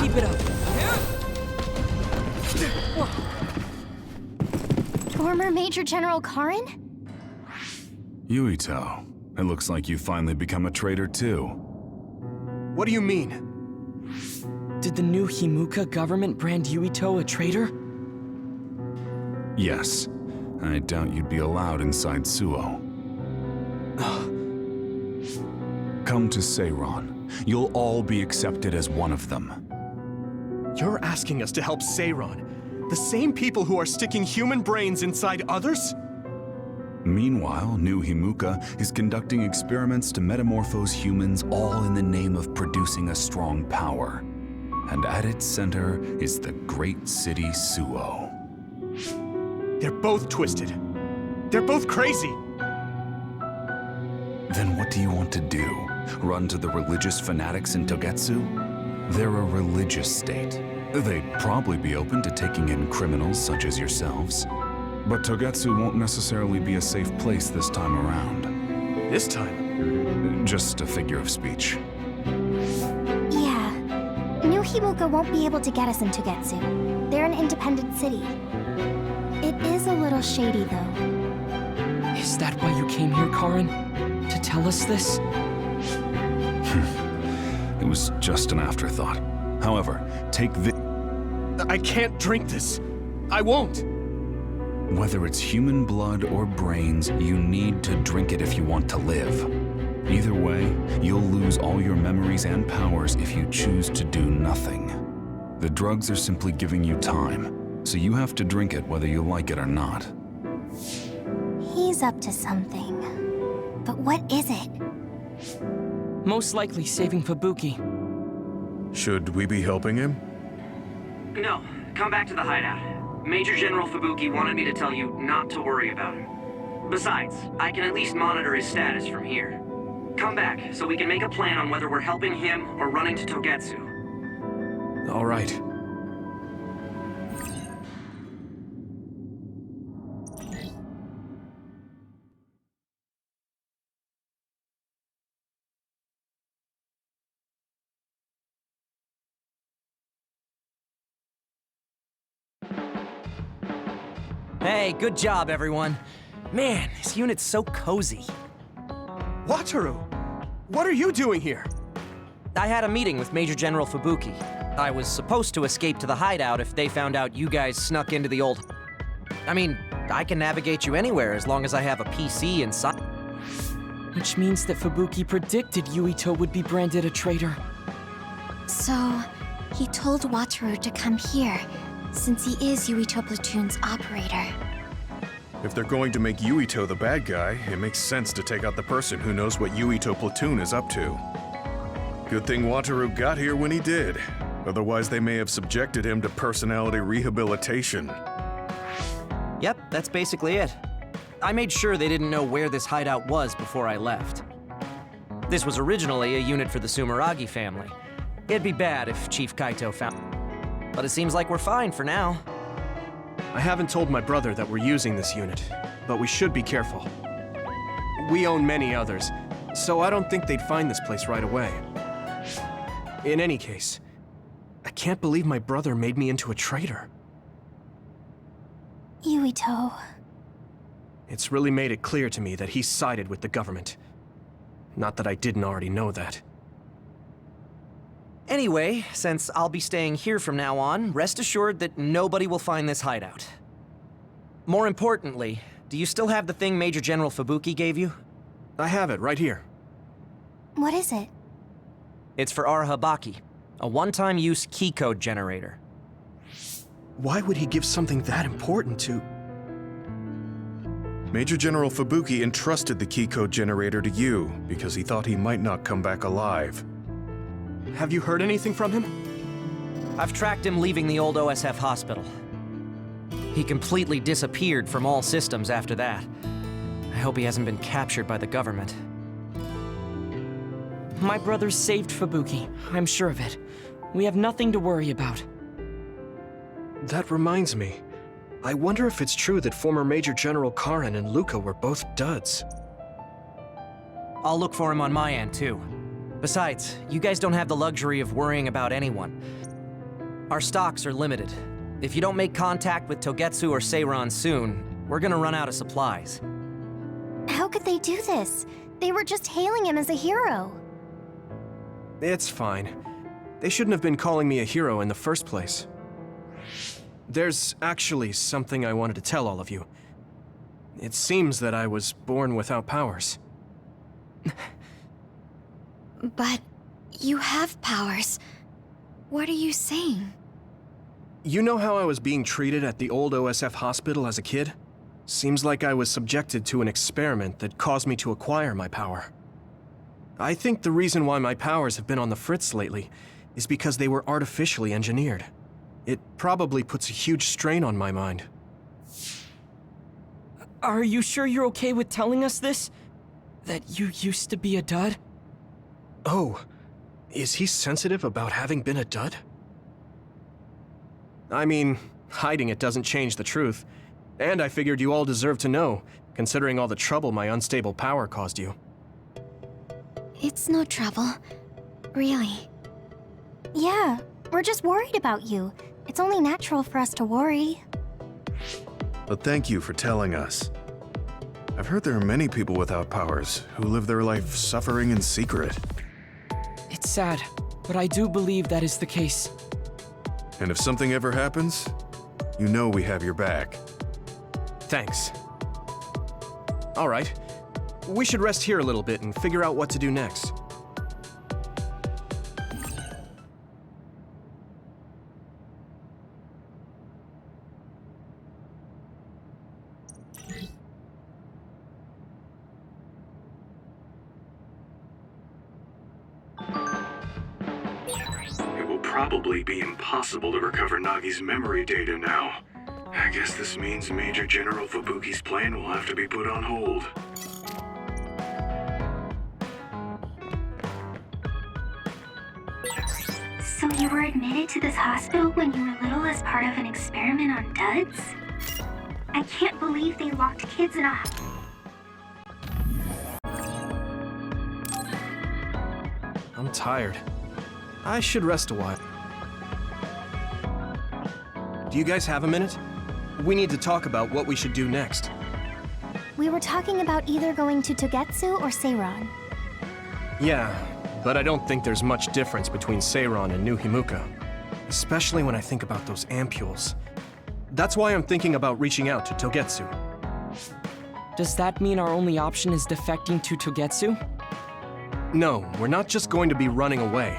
Keep it up. Former Major General Karin? Yuito, it looks like you finally become a traitor too. What do you mean? Did the new Himuka government brand Yuito a traitor? Yes. I doubt you'd be allowed inside Suo. Come to Seiron. You'll all be accepted as one of them. You're asking us to help Seiron, the same people who are sticking human brains inside others? Meanwhile, New Himuka is conducting experiments to metamorphose humans, all in the name of producing a strong power. And at its center is the great city Suo. They're both twisted. They're both crazy. Then what do you want to do? Run to the religious fanatics in Togetsu? They're a religious state. They'd probably be open to taking in criminals such as yourselves. But Togetsu won't necessarily be a safe place this time around. This time? Just a figure of speech. Yeah. New Himuka won't be able to get us into Togetsu. They're an independent city. It is a little shady, though. Is that why you came here, Karin? To tell us this? It was just an afterthought. However, take this. I can't drink this. I won't. Whether it's human blood or brains, you need to drink it if you want to live. Either way, you'll lose all your memories and powers if you choose to do nothing. The drugs are simply giving you time, so you have to drink it whether you like it or not. He's up to something. But what is it? Most likely saving Fubuki. Should we be helping him? No, come back to the hideout. Major General Fubuki wanted me to tell you not to worry about him. Besides, I can at least monitor his status from here. Come back, so we can make a plan on whether we're helping him or running to Togetsu. All right. Hey, good job, everyone. Man, this unit's so cozy. Wataru! What are you doing here? I had a meeting with Major General Fubuki. I was supposed to escape to the hideout if they found out you guys snuck into the old... I mean, I can navigate you anywhere as long as I have a PC inside. Which means that Fubuki predicted Yuito would be branded a traitor. So, he told Wataru to come here, since he is Yuito Platoon's operator. If they're going to make Yuito the bad guy, it makes sense to take out the person who knows what Yuito Platoon is up to. Good thing Wataru got here when he did. Otherwise, they may have subjected him to personality rehabilitation. Yep, that's basically it. I made sure they didn't know where this hideout was before I left. This was originally a unit for the Sumeragi family. It'd be bad if Chief Kaito found... But it seems like we're fine for now. I haven't told my brother that we're using this unit. but we should be careful. We own many others, so I don't think they'd find this place right away. In any case, I can't believe my brother made me into a traitor. Yuito. It's really made it clear to me that he sided with the government. Not that I didn't already know that. Anyway, since I'll be staying here from now on, rest assured that nobody will find this hideout. More importantly, do you still have the thing Major General Fubuki gave you? I have it right here. What is it? It's for our Habaki, a one-time use key code generator. Why would he give something that important to... Major General Fubuki entrusted the key code generator to you because he thought he might not come back alive. Have you heard anything from him? I've tracked him leaving the old OSF hospital. He completely disappeared from all systems after that. I hope he hasn't been captured by the government. My brother saved Fubuki, I'm sure of it. We have nothing to worry about. That reminds me. I wonder if it's true that former Major General Karen and Luca were both duds. I'll look for him on my end, too. Besides, you guys don't have the luxury of worrying about anyone. Our stocks are limited. If you don't make contact with Togetsu or Seiran soon, we're gonna run out of supplies. How could they do this? They were just hailing him as a hero. It's fine. They shouldn't have been calling me a hero in the first place. There's actually something I wanted to tell all of you. It seems that I was born without powers. But you have powers. What are you saying? You know how I was being treated at the old OSF hospital as a kid? Seems like I was subjected to an experiment that caused me to acquire my power. I think the reason why my powers have been on the fritz lately is because they were artificially engineered. It probably puts a huge strain on my mind. Are you sure you're okay with telling us this? That you used to be a dud? Oh, is he sensitive about having been a dud? I mean, hiding it doesn't change the truth. And I figured you all deserve to know, considering all the trouble my unstable power caused you. It's no trouble. Really. Yeah, we're just worried about you. It's only natural for us to worry. But thank you for telling us. I've heard there are many people without powers who live their life suffering in secret. It's sad, but I do believe that is the case. And if something ever happens, you know we have your back. Thanks. All right. We should rest here a little bit and figure out what to do next. It will probably be impossible to recover Nagi's memory data now. I guess this means Major General Fubuki's plan will have to be put on hold. So you were admitted to this hospital when you were little as part of an experiment on duds? I can't believe they locked kids in a... I'm tired. I should rest a while. Do you guys have a minute? We need to talk about what we should do next. We were talking about either going to Togetsu or Seiran. Yeah, but I don't think there's much difference between Seiran and New Himuka. Especially when I think about those ampules. That's why I'm thinking about reaching out to Togetsu. Does that mean our only option is defecting to Togetsu? No, we're not just going to be running away.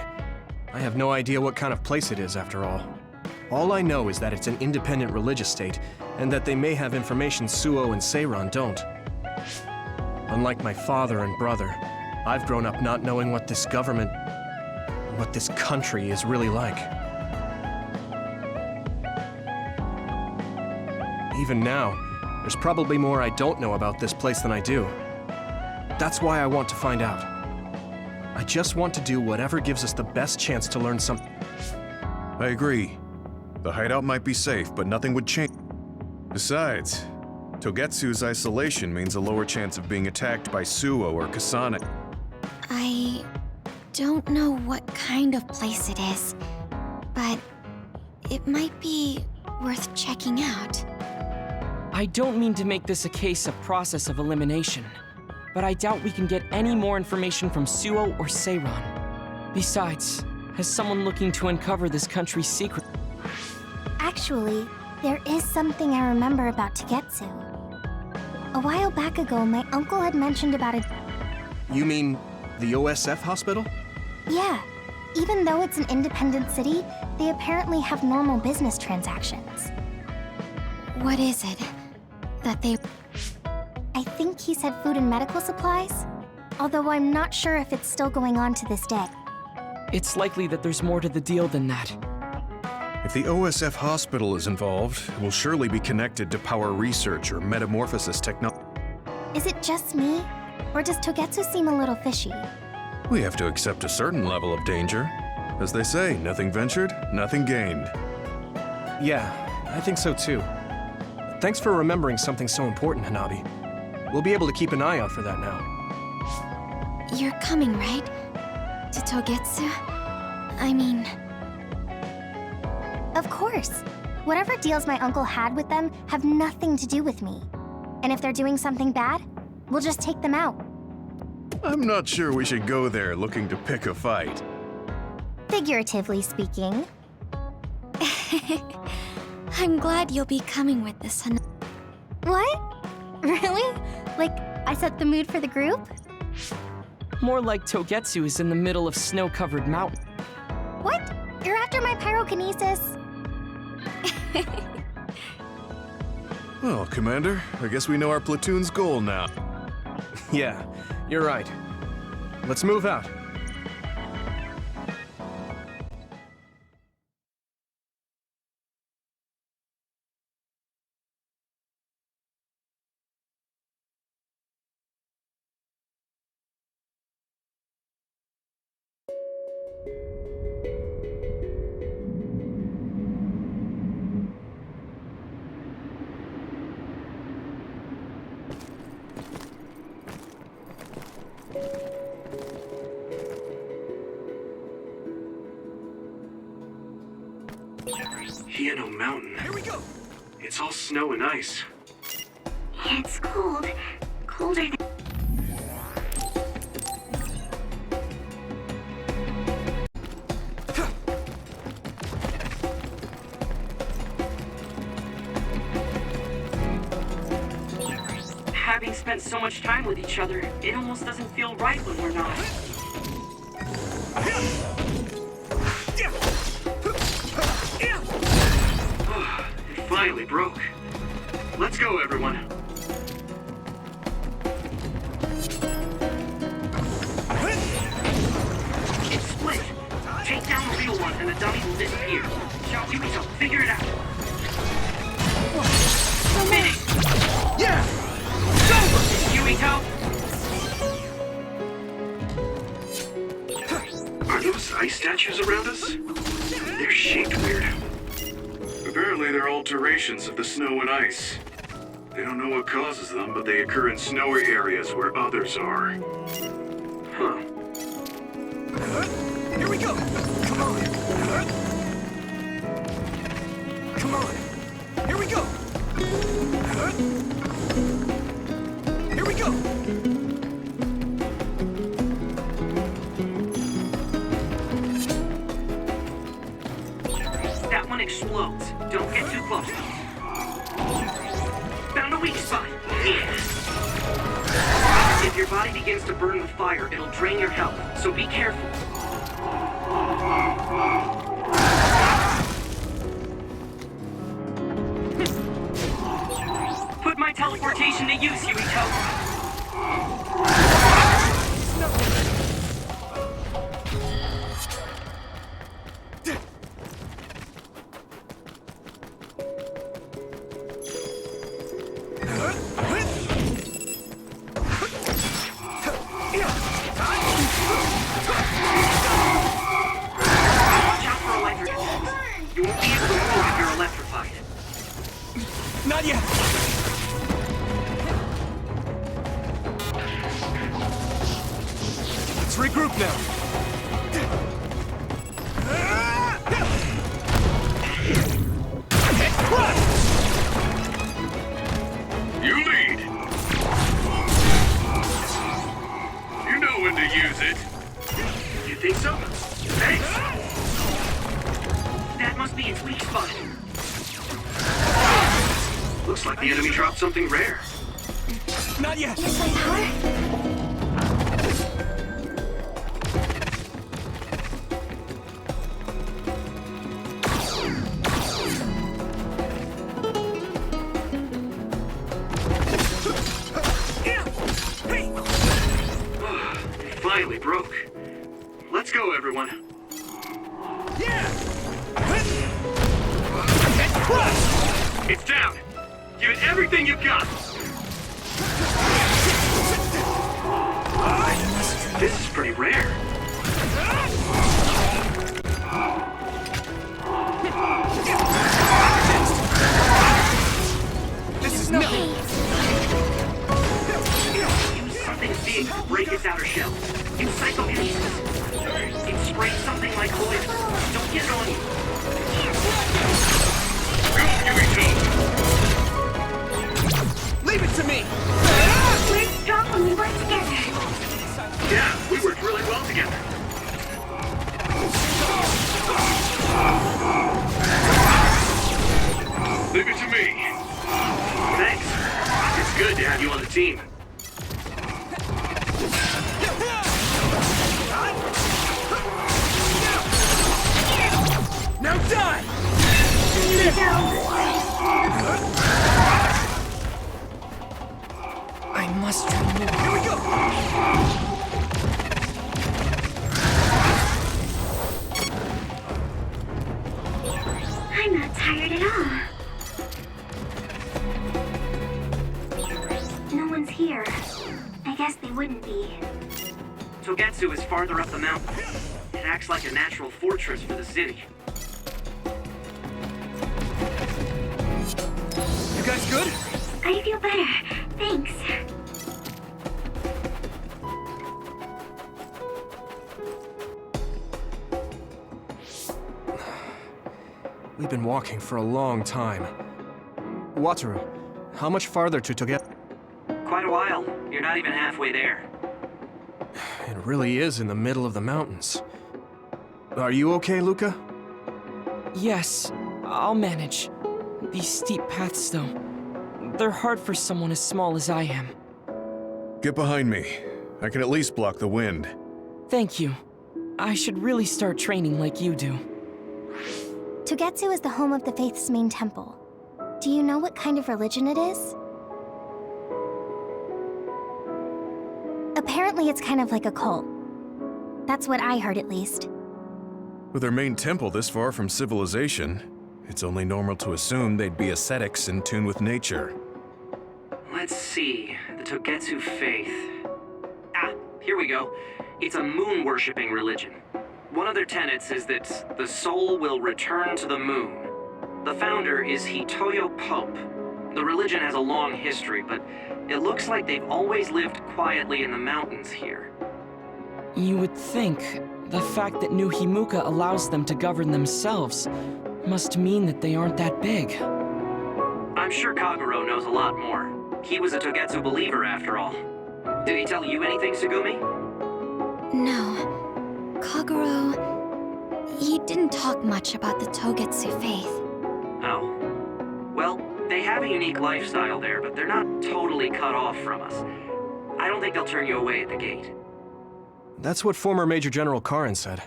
I have no idea what kind of place it is, after all. All I know is that it's an independent religious state, and that they may have information Suo and Seiran don't. Unlike my father and brother, I've grown up not knowing what this government, what this country is really like. Even now, there's probably more I don't know about this place than I do. That's why I want to find out. I just want to do whatever gives us the best chance to learn something. I agree. The hideout might be safe, but nothing would change. Besides, Togetsu's isolation means a lower chance of being attacked by Suo or Kasane. I don't know what kind of place it is, but it might be worth checking out. I don't mean to make this a case of process of elimination, but I doubt we can get any more information from Suo or Seiran. Besides, as someone looking to uncover this country's secret... Actually, there is something I remember about Togetsu. A while back ago, my uncle had mentioned about it. You mean the OSF hospital? Yeah. Even though it's an independent city, they apparently have normal business transactions. What is it that they... I think he said food and medical supplies, although I'm not sure if it's still going on to this day. It's likely that there's more to the deal than that. If the OSF hospital is involved, it will surely be connected to power research or metamorphosis technology. Is it just me, or does Togetsu seem a little fishy? We have to accept a certain level of danger. As they say, nothing ventured, nothing gained. Yeah, I think so too. Thanks for remembering something so important, Hanabi. We'll be able to keep an eye out for that now. You're coming, right? To Togetsu? I mean... Of course. Whatever deals my uncle had with them have nothing to do with me. And if they're doing something bad, we'll just take them out. I'm not sure we should go there looking to pick a fight. Figuratively speaking. I'm glad you'll be coming with us, Hana. What? Really? Like, I set the mood for the group? More like Togetsu is in the middle of snow-covered mountain. What? You're after my pyrokinesis? Well, Commander, I guess we know our platoon's goal now. Yeah, you're right. Let's move out. Hieno Mountain. Here we go! It's all snow and ice. It's cold. Colder than... Having spent so much time with each other, it almost doesn't feel right when we're not. It finally broke. Let's go, everyone. It's split. Take down the real one and the dummy will disappear. Yuito, figure it out. Finish! Yeah! Yuito! Are those ice statues around us? They're shaped weird. Apparently they're alterations of the snow and ice. They don't know what causes them, but they occur in snowy areas where others are. Huh. Here we go! Come on! Come on! Here we go! Here we go! That one explodes. Don't get too close. Found a weak spot. Yeah. If your body begins to burn with fire, it'll drain your health, so be careful. Put my teleportation to use, Yuito. Not yet! regroup now. You lead. You know when to use it. You think so? Thanks! That must be its weak spot. Looks like the enemy dropped something rare. Not yet. Use my power? It finally broke. Let's go, everyone. It's down! Give it everything you've got! This is pretty rare. This is nothing. Use something big to break its outer shell. Use psychokinesis. It sprays something like oil. Don't get it on you. Leave it to me! We're strong when we work together. Yeah, we worked really well together. Leave it to me. Thanks. It's good to have you on the team. Now die! I must remove. Here we go! I'm not tired at all. No one's here. I guess they wouldn't be. Togetsu is farther up the mountain. It acts like a natural fortress for the city. You guys good? I feel better. Thanks. We've been walking for a long time. Wataru, how much farther to Togetsu? Quite a while. You're not even halfway there. It really is in the middle of the mountains. Are you okay, Luca? Yes, I'll manage. These steep paths, though, they're hard for someone as small as I am. Get behind me. I can at least block the wind. Thank you. I should really start training like you do. Togetsu is the home of the Faith's main temple. Do you know what kind of religion it is? Apparently it's kind of like a cult. That's what I heard, at least. With their main temple this far from civilization, it's only normal to assume they'd be ascetics in tune with nature. Let's see. The Togetsu faith. Ah, here we go. It's a moon-worshipping religion. One of their tenets is that the soul will return to the moon. The founder is Hitoyo Pope. The religion has a long history, but it looks like they've always lived quietly in the mountains here. You would think the fact that New Himuka allows them to govern themselves must mean that they aren't that big. I'm sure Kagero knows a lot more. He was a Togetsu believer after all. Did he tell you anything, Tsugumi? No. Kagero... he didn't talk much about the Togetsu faith. Oh. Well, they have a unique lifestyle there, but they're not totally cut off from us. I don't think they'll turn you away at the gate. That's what former Major General Karin said.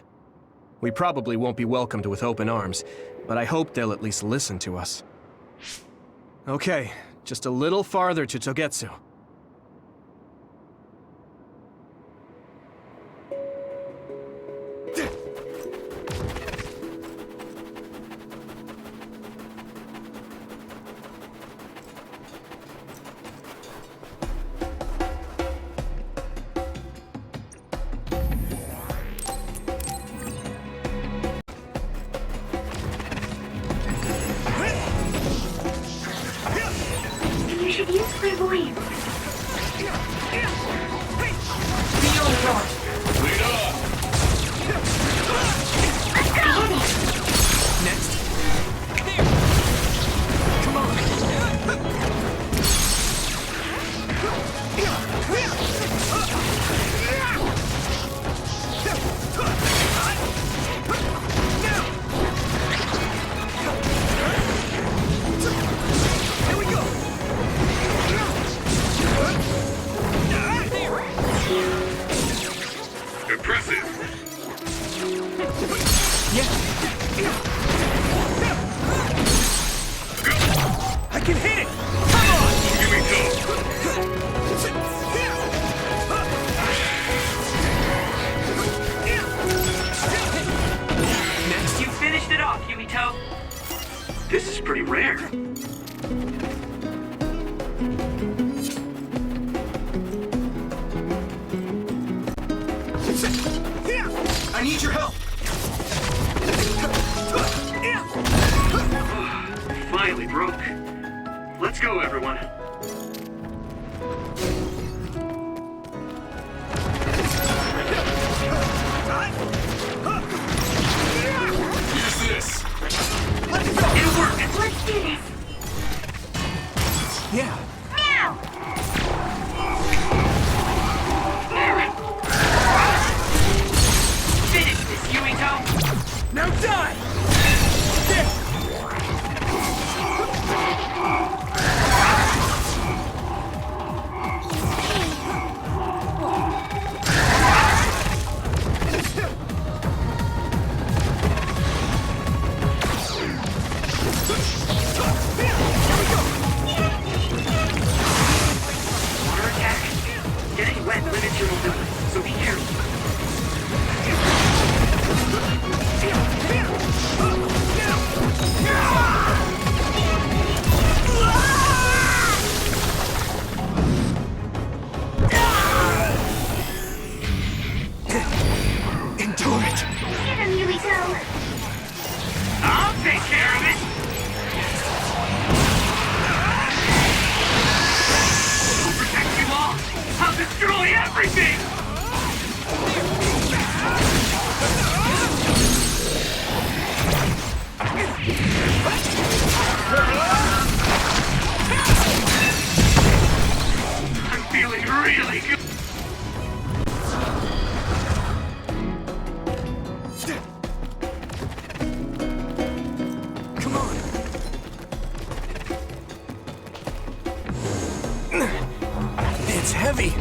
We probably won't be welcomed with open arms, but I hope they'll at least listen to us. Okay, just a little farther to Togetsu. You should use clairvoyance. Impressive. I can hit it! Come on! Next, you finished it off, Yuito. This is pretty rare. I need your help! Finally broke. Let's go, everyone. Use this. It'll work. Let's do this. Yeah. Now! Finish this, Yuito. Now die! Water attack. Getting wet limits your mobility, so be careful. Endure it! Get him, Yuito! I'll take care of it. I'll protect you all. I'll destroy everything. I'm feeling really good. Come on! It's heavy!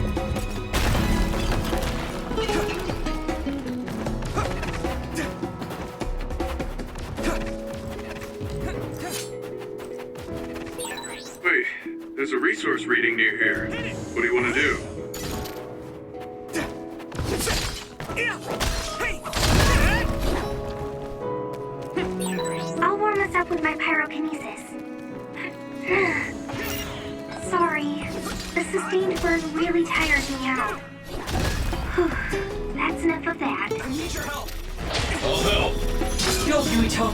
Wait, there's a resource reading near here. What do you want to do? I'll warm us up with my pyrokinesis. Sorry. The sustained burn really tires me out. Whew. That's enough of that. I need your help! I'll help. Yo, Yuito!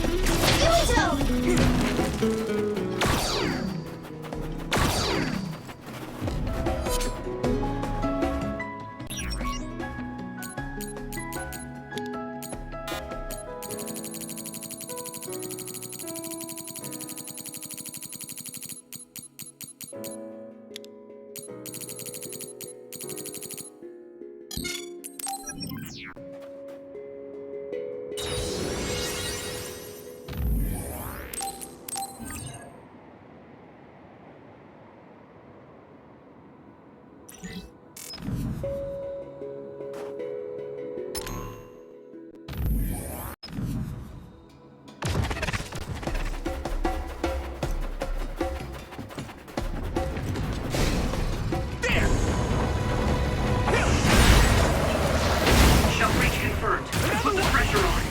Shell breach confirmed. Put the pressure on.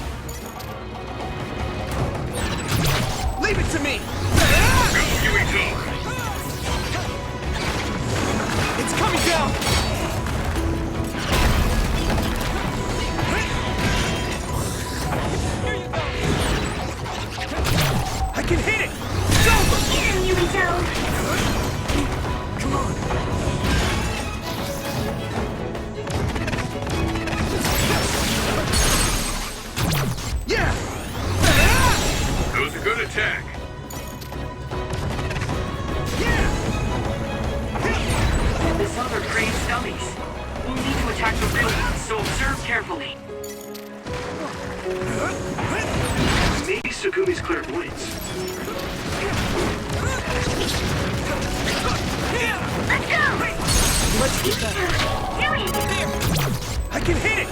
Leave it to me! Go, Yuito. It's coming down! I can hit it! It's over! Get him, Yuito! Come on! Yeah! That was a good attack. This other dummies. We'll need to attack the real ones, so observe carefully. Maybe Segumi's clairvoyance. Let's go! Let's get that. Do it! I can hit it!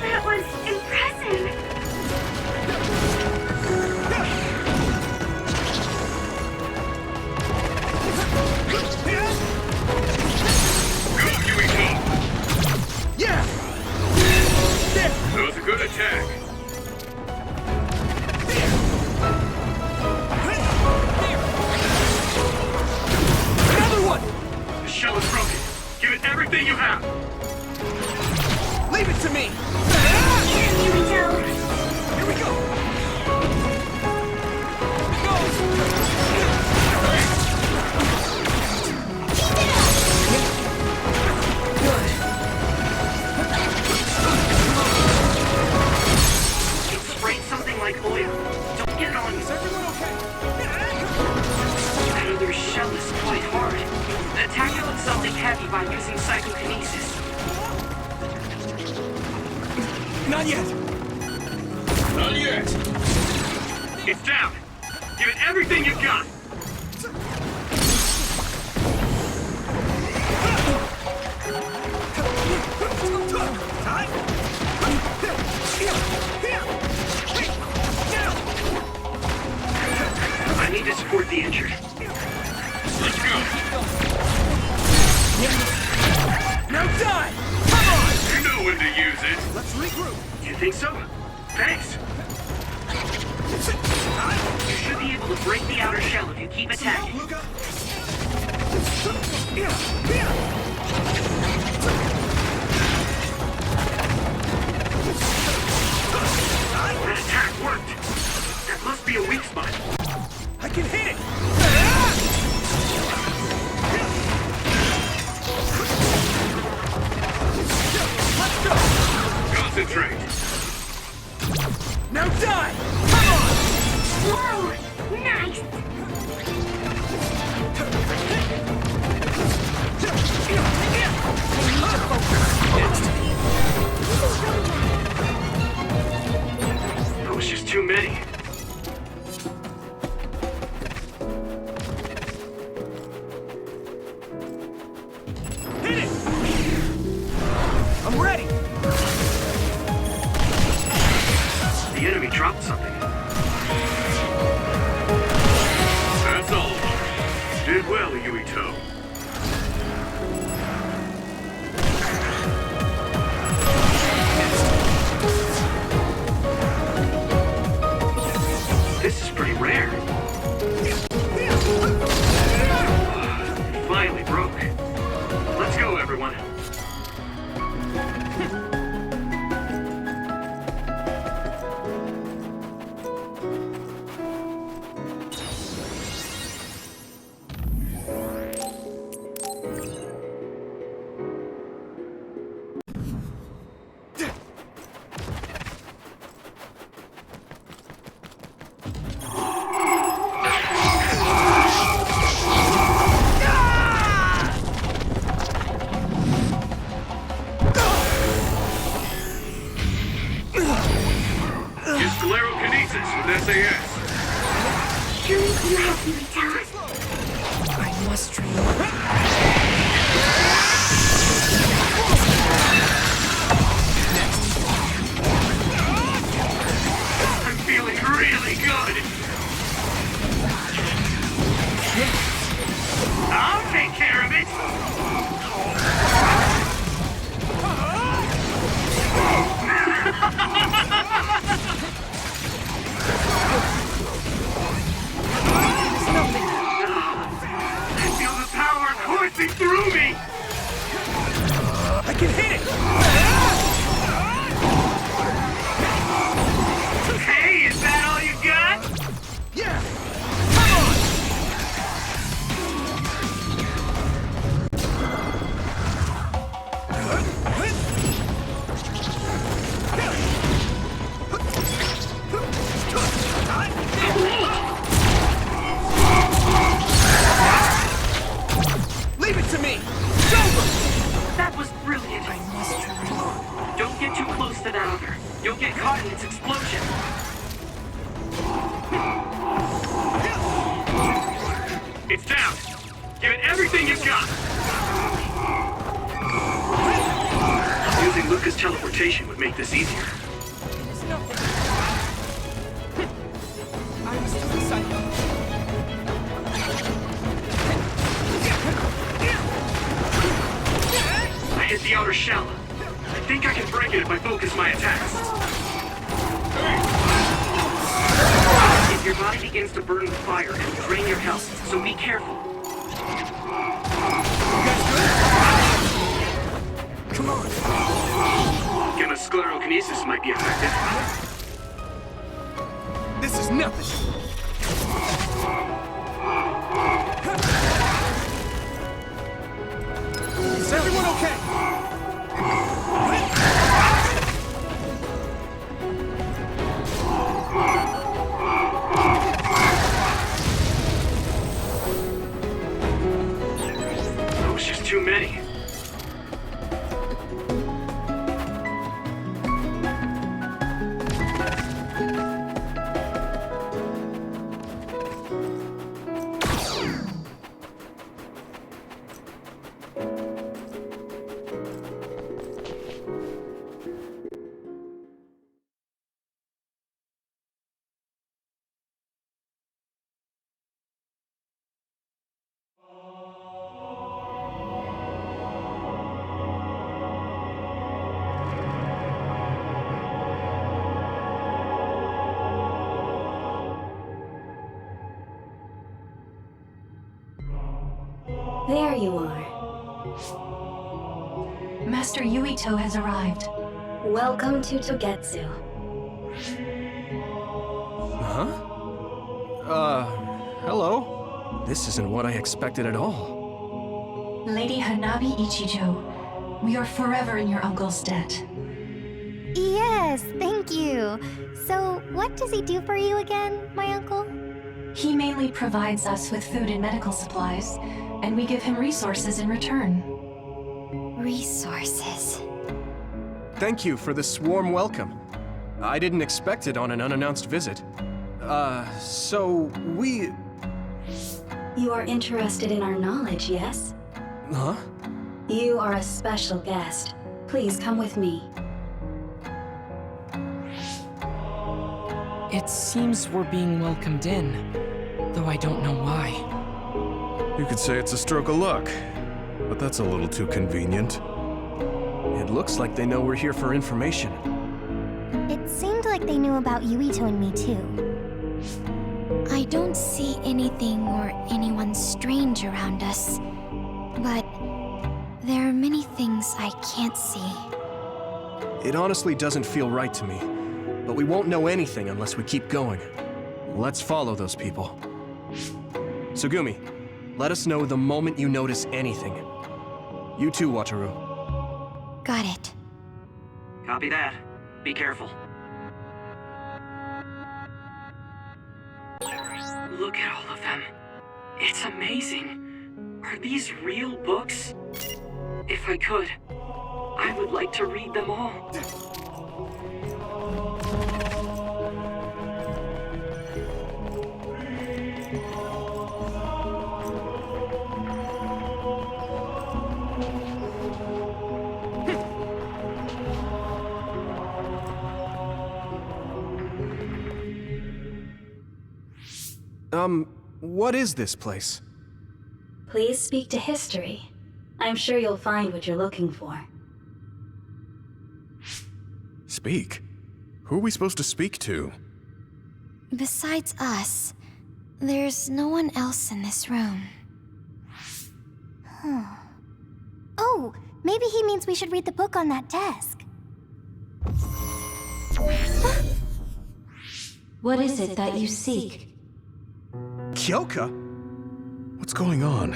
That was impressive. Go, Yuito! Yeah! That was a good attack. Another one! The shell is broken. Give it everything you have. Leave it to me! Here, Yuito. Here we go! It sprayed something like oil. Don't get it on you. Is everyone okay? That other shell is quite hard. Attack it with something heavy by using psychokinesis. Not yet! Not yet. It's down. Give it everything you've got. I need to support the injured. Let's go. Now die! Come on! You know when to use it. Let's regroup! You think so? Thanks. You should be able to break the outer shell if you keep attacking. That attack worked. That must be a weak spot. I can hit it! Let's go! Concentrate. Now die! Come on! Whoa! Nice! That was just too many. Hit it! I'm ready! The enemy dropped something. That's all. Did well, Yuito. This is pretty rare. It finally broke. Let's go, everyone. Hey! It's over! That was brilliant! I must reload. Don't get too close to that other. You'll get caught in its explosion. It's down! Give it everything you've got! Using Luca's teleportation would make this easier. There's nothing. I was too excited. I hit the outer shell. I think I can break it if I focus my attacks. If your body begins to burn with fire, it will drain your health, so be careful. Come on. Gamma sclerokinesis might be effective. This is nothing. Is everyone okay? That was just too many. There you are. Master Yuito has arrived. Welcome to Togetsu. Huh? Hello? This isn't what I expected at all. Lady Hanabi Ichijo, we are forever in your uncle's debt. Yes, thank you. So, what does he do for you again, my uncle? He mainly provides us with food and medical supplies, and we give him resources in return. Resources. Thank you for this warm welcome. I didn't expect it on an unannounced visit. So we... You are interested in our knowledge, yes? Huh? You are a special guest. Please come with me. It seems we're being welcomed in, though I don't know why. You could say it's a stroke of luck, but that's a little too convenient. It looks like they know we're here for information. It seemed like they knew about Yuito and me too. I don't see anything or anyone strange around us, but there are many things I can't see. It honestly doesn't feel right to me, but we won't know anything unless we keep going. Let's follow those people. Sugumi, let us know the moment you notice anything. You too, Wataru. Got it. Copy that. Be careful. Look at all of them. It's amazing. Are these real books? If I could, I would like to read them all. What is this place? Please speak to history. I'm sure you'll find what you're looking for. Speak? Who are we supposed to speak to? Besides us, there's no one else in this room. Oh, maybe he means we should read the book on that desk. What is it that you seek? Kyoka? What's going on?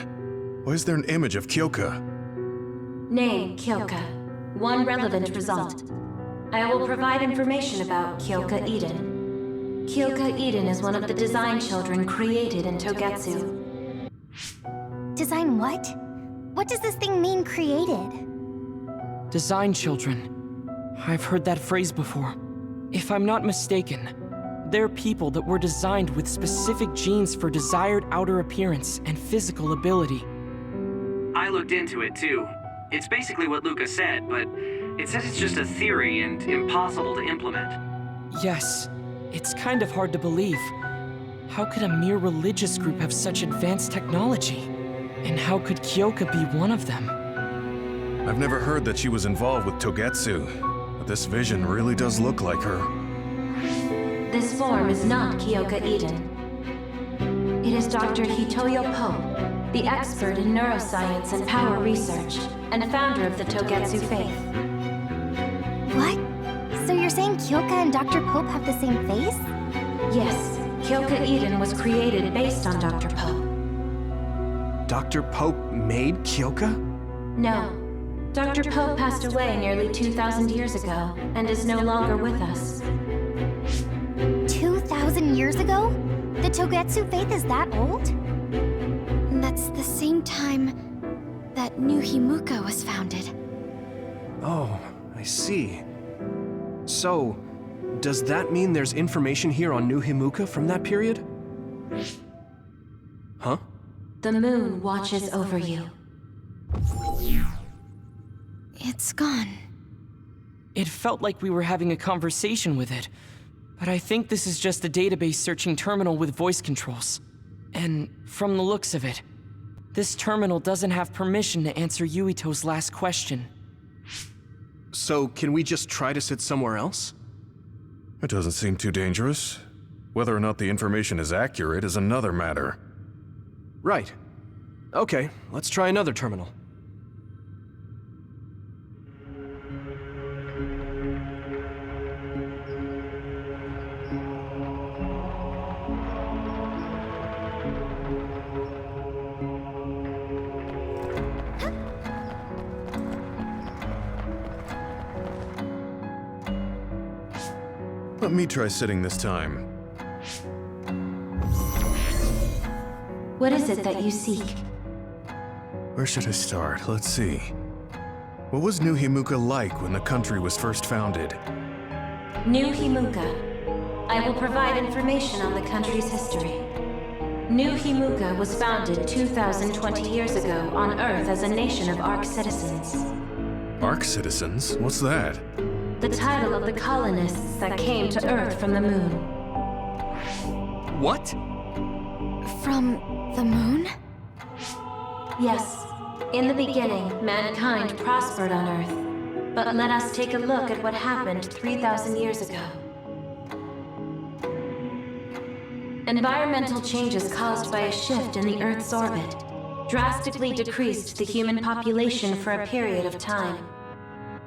Why is there an image of Kyoka? Name, Kyoka. One relevant result. I will provide information about Kyoka Eden. Kyoka Eden is one of the design children created in Togetsu. Design what? What does this thing mean, created? Design children. I've heard that phrase before. If I'm not mistaken, they're people that were designed with specific genes for desired outer appearance and physical ability. I looked into it too. It's basically what Luca said, but it says it's just a theory and impossible to implement. Yes, it's kind of hard to believe. How could a mere religious group have such advanced technology? And how could Kyoka be one of them? I've never heard that she was involved with Togetsu, but this vision really does look like her. This form is not Kyoka Eden. It is Dr. Hitoyo Pope, the expert in neuroscience and power research, and founder of the Togetsu faith. What? So you're saying Kyoka and Dr. Pope have the same face? Yes, Kyoka Eden was created based on Dr. Pope. Dr. Pope made Kyoka? No. Dr. Pope passed away nearly 2,000 years ago, and is no longer with us. 2,000 years ago? The Togetsu faith is that old? That's the same time that New Himuka was founded. Oh, I see. So, does that mean there's information here on New Himuka from that period? Huh? The moon watches over you. It's gone. It felt like we were having a conversation with it, but I think this is just a database searching terminal with voice controls. And from the looks of it, this terminal doesn't have permission to answer Yuito's last question. So, can we just try to sit somewhere else? It doesn't seem too dangerous. Whether or not the information is accurate is another matter. Right. Okay, let's try another terminal. Let me try sitting this time. What is it that you seek? Where should I start? Let's see. What was New Himuka like when the country was first founded? New Himuka. I will provide information on the country's history. New Himuka was founded 2,020 years ago on Earth as a nation of Ark citizens. Ark citizens? What's that? The title of the colonists that came to Earth from the moon. What? From the moon? Yes. In the beginning, mankind prospered on Earth. But let us take a look at what happened 3,000 years ago. Environmental changes caused by a shift in the Earth's orbit drastically decreased the human population for a period of time.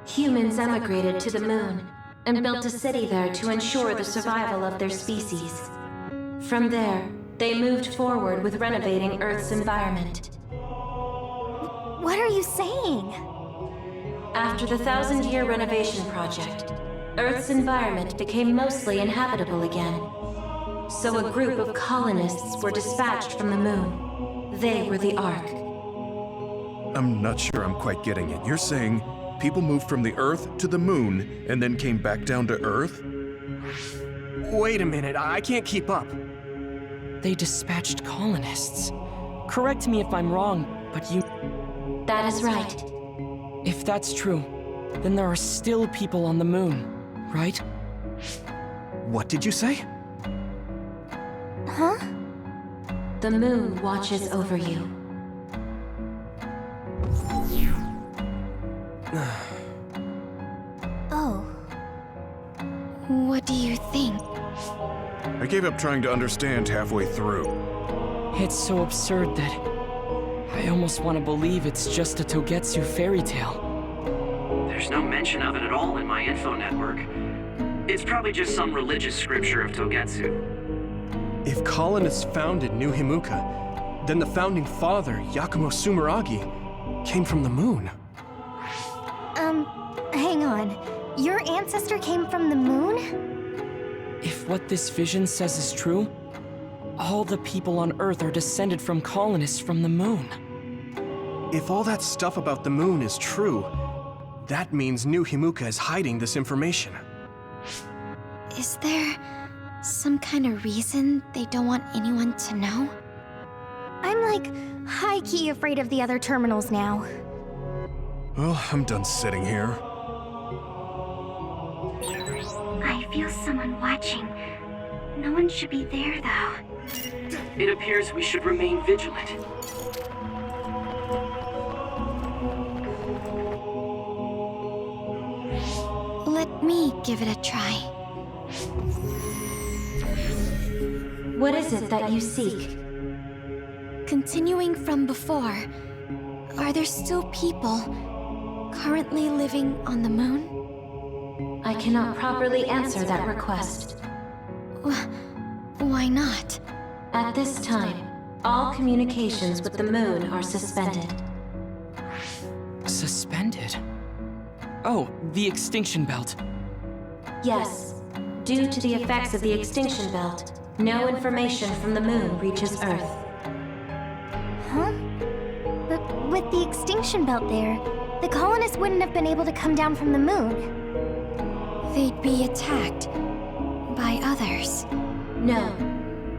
Humans emigrated to the moon and built a city there to ensure the survival of their species. From there, they moved forward with renovating Earth's environment. What are you saying? After the 1,000-year renovation project, Earth's environment became mostly inhabitable again. So a group of colonists were dispatched from the moon. They were the Ark. I'm not sure I'm quite getting it. You're saying people moved from the Earth to the moon and then came back down to Earth? Wait a minute, I can't keep up. They dispatched colonists. Correct me if I'm wrong, but you... That is right. If that's true, then there are still people on the moon, right? What did you say? Huh? The moon watches over you. Oh. What do you think? I gave up trying to understand halfway through. It's so absurd that I almost want to believe it's just a Togetsu fairy tale. There's no mention of it at all in my info network. It's probably just some religious scripture of Togetsu. If colonists founded New Himuka, then the founding father, Yakumo Sumeragi, came from the moon. Hang on. Your ancestor came from the moon? If what this vision says is true, all the people on Earth are descended from colonists from the moon. If all that stuff about the moon is true, that means New Himuka is hiding this information. Is there some kind of reason they don't want anyone to know? I'm like high-key afraid of the other terminals now. Well, I'm done sitting here. I feel someone watching. No one should be there, though. It appears we should remain vigilant. Let me give it a try. What is it that you seek? Continuing from before, are there still people currently living on the moon? I cannot properly answer that request. Why not? At this time, all communications with the moon are suspended. Suspended? Oh, the extinction belt. Yes. Due to the effects of the extinction belt, no information from the moon reaches Earth. Huh? But with the extinction belt there, the colonists wouldn't have been able to come down from the moon. They'd be attacked by others. No.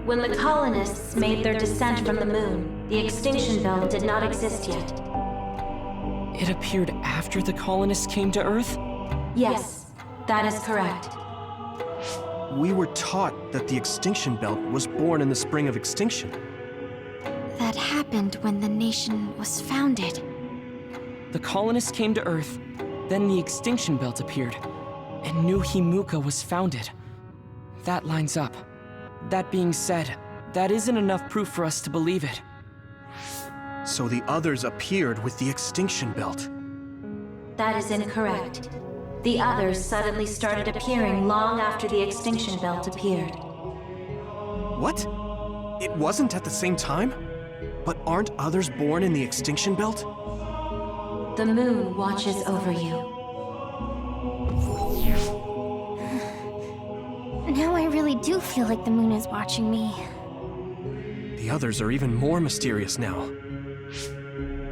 When the colonists made their descent from the moon, the extinction belt did not exist yet. It appeared after the colonists came to Earth? Yes, that is correct. We were taught that the extinction belt was born in the spring of extinction. That happened when the nation was founded. The colonists came to Earth, then the extinction belt appeared, and New Himuka was founded. That lines up. That being said, that isn't enough proof for us to believe it. So the others appeared with the extinction belt. That is incorrect. The others suddenly started appearing long after the extinction belt appeared. What? It wasn't at the same time? But aren't others born in the extinction belt? The moon watches over you. Now I really do feel like the moon is watching me. The others are even more mysterious now.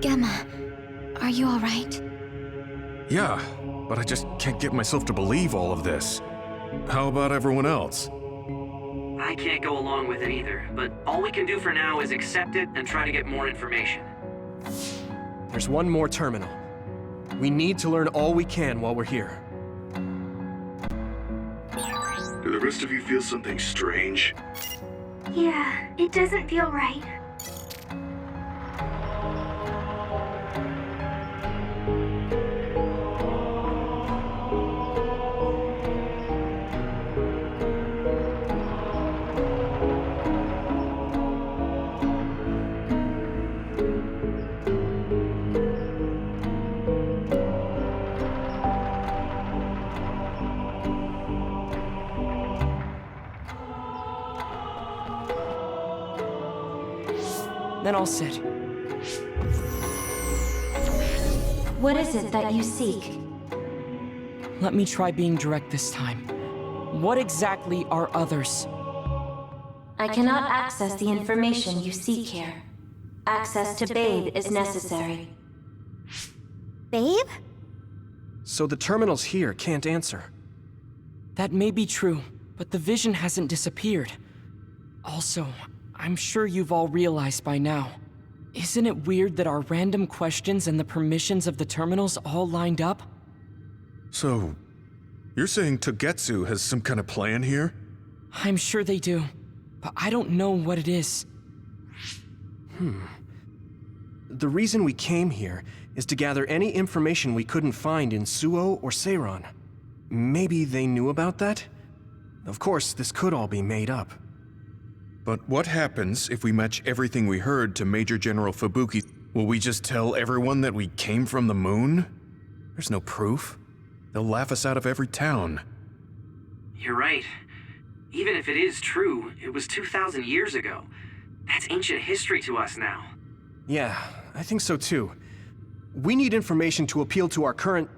Gemma, are you alright? Yeah, but I just can't get myself to believe all of this. How about everyone else? I can't go along with it either, but all we can do for now is accept it and try to get more information. There's one more terminal. We need to learn all we can while we're here. Do the rest of you feel something strange? Yeah, it doesn't feel right. Then I'll sit. What is it that you seek? Let me try being direct this time. What exactly are others? I cannot access the information you seek here. Access to Babe is necessary. Babe? So the terminals here can't answer. That may be true, but the vision hasn't disappeared. Also, I'm sure you've all realized by now. Isn't it weird that our random questions and the permissions of the terminals all lined up? So, you're saying Togetsu has some kind of plan here? I'm sure they do, but I don't know what it is. The reason we came here is to gather any information we couldn't find in Suo or Seiran. Maybe they knew about that? Of course, this could all be made up. But what happens if we match everything we heard to Major General Fubuki? Will we just tell everyone that we came from the moon? There's no proof. They'll laugh us out of every town. You're right. Even if it is true, it was 2,000 years ago. That's ancient history to us now. Yeah, I think so too. We need information to appeal to our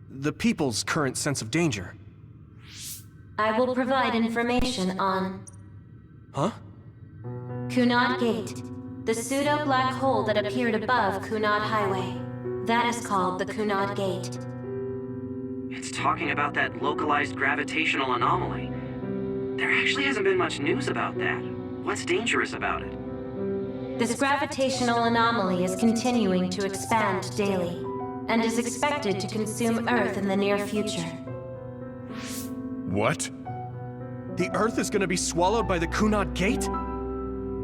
the people's current sense of danger. I will provide information on Huh? Kunad Gate, The pseudo-black hole that appeared above Kunad Highway. That is called the Kunad Gate. It's talking about that localized gravitational anomaly. There actually hasn't been much news about that. What's dangerous about it? This gravitational anomaly is continuing to expand daily, and is expected to consume Earth in the near future. What? The Earth is gonna be swallowed by the Kunad Gate?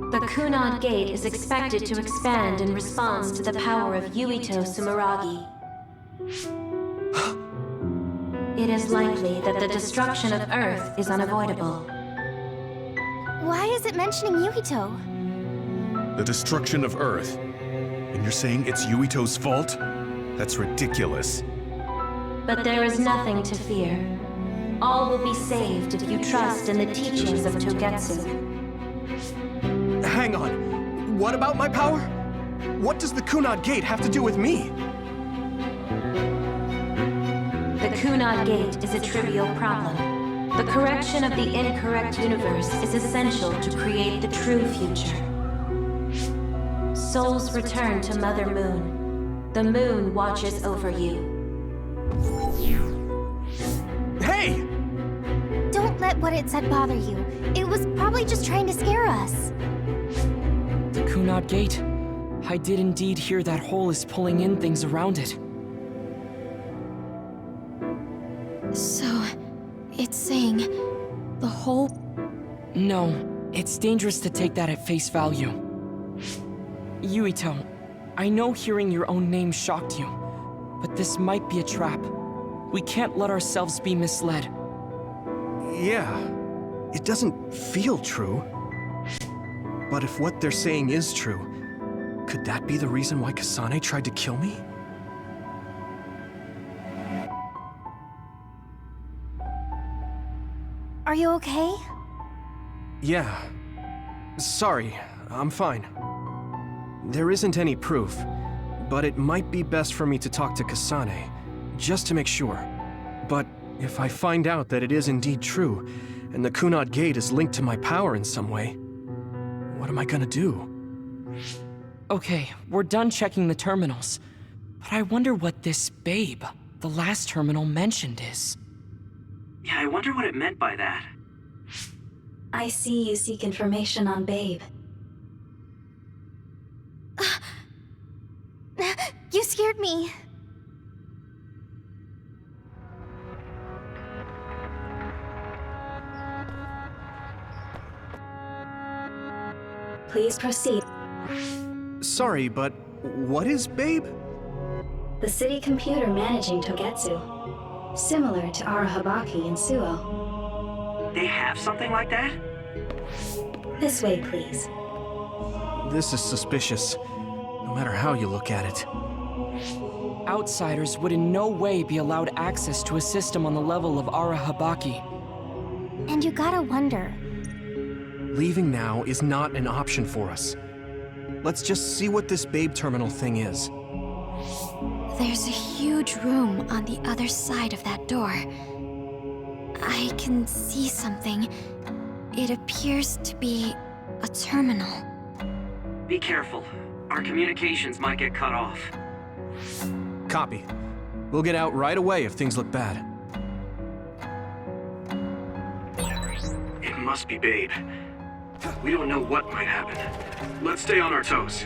The Kunad Gate is expected to expand in response to the power of Yuito Sumeragi. It is likely that the destruction of Earth is unavoidable. Why is it mentioning Yuito? The destruction of Earth. And you're saying it's Yuito's fault? That's ridiculous. But there is nothing to fear. All will be saved if you trust in the teachings of Togetsu. Hang on. What about my power? What does the Kunad Gate have to do with me? The Kunad Gate is a trivial problem. The correction of the incorrect universe is essential to create the true future. Souls return to Mother Moon. The moon watches over you. Hey! Don't let what it said bother you. It was probably just trying to scare us. The Kunad Gate. I did indeed hear that hole is pulling in things around it. So, it's saying the hole... No, it's dangerous to take that at face value. Yuito, I know hearing your own name shocked you, but this might be a trap. We can't let ourselves be misled. Yeah, it doesn't feel true. But if what they're saying is true, could that be the reason why Kasane tried to kill me? Are you okay? Yeah. Sorry, I'm fine. There isn't any proof, but it might be best for me to talk to Kasane, just to make sure. But if I find out that it is indeed true, and the Kunad Gate is linked to my power in some way, what am I gonna do? Okay, we're done checking the terminals. But I wonder what this Babe, the last terminal mentioned, is. Yeah, I wonder what it meant by that. I see you seek information on Babe. You scared me. Please proceed. Sorry, but what is Babe? The city computer managing Togetsu. Similar to Arahabaki in Suo. They have something like that? This way, please. This is suspicious, no matter how you look at it. Outsiders would in no way be allowed access to a system on the level of Arahabaki. And you gotta wonder. Leaving now is not an option for us. Let's just see what this Babe terminal thing is. There's a huge room on the other side of that door. I can see something. It appears to be a terminal. Be careful. Our communications might get cut off. Copy. We'll get out right away if things look bad. It must be Babe. We don't know what might happen. Let's stay on our toes.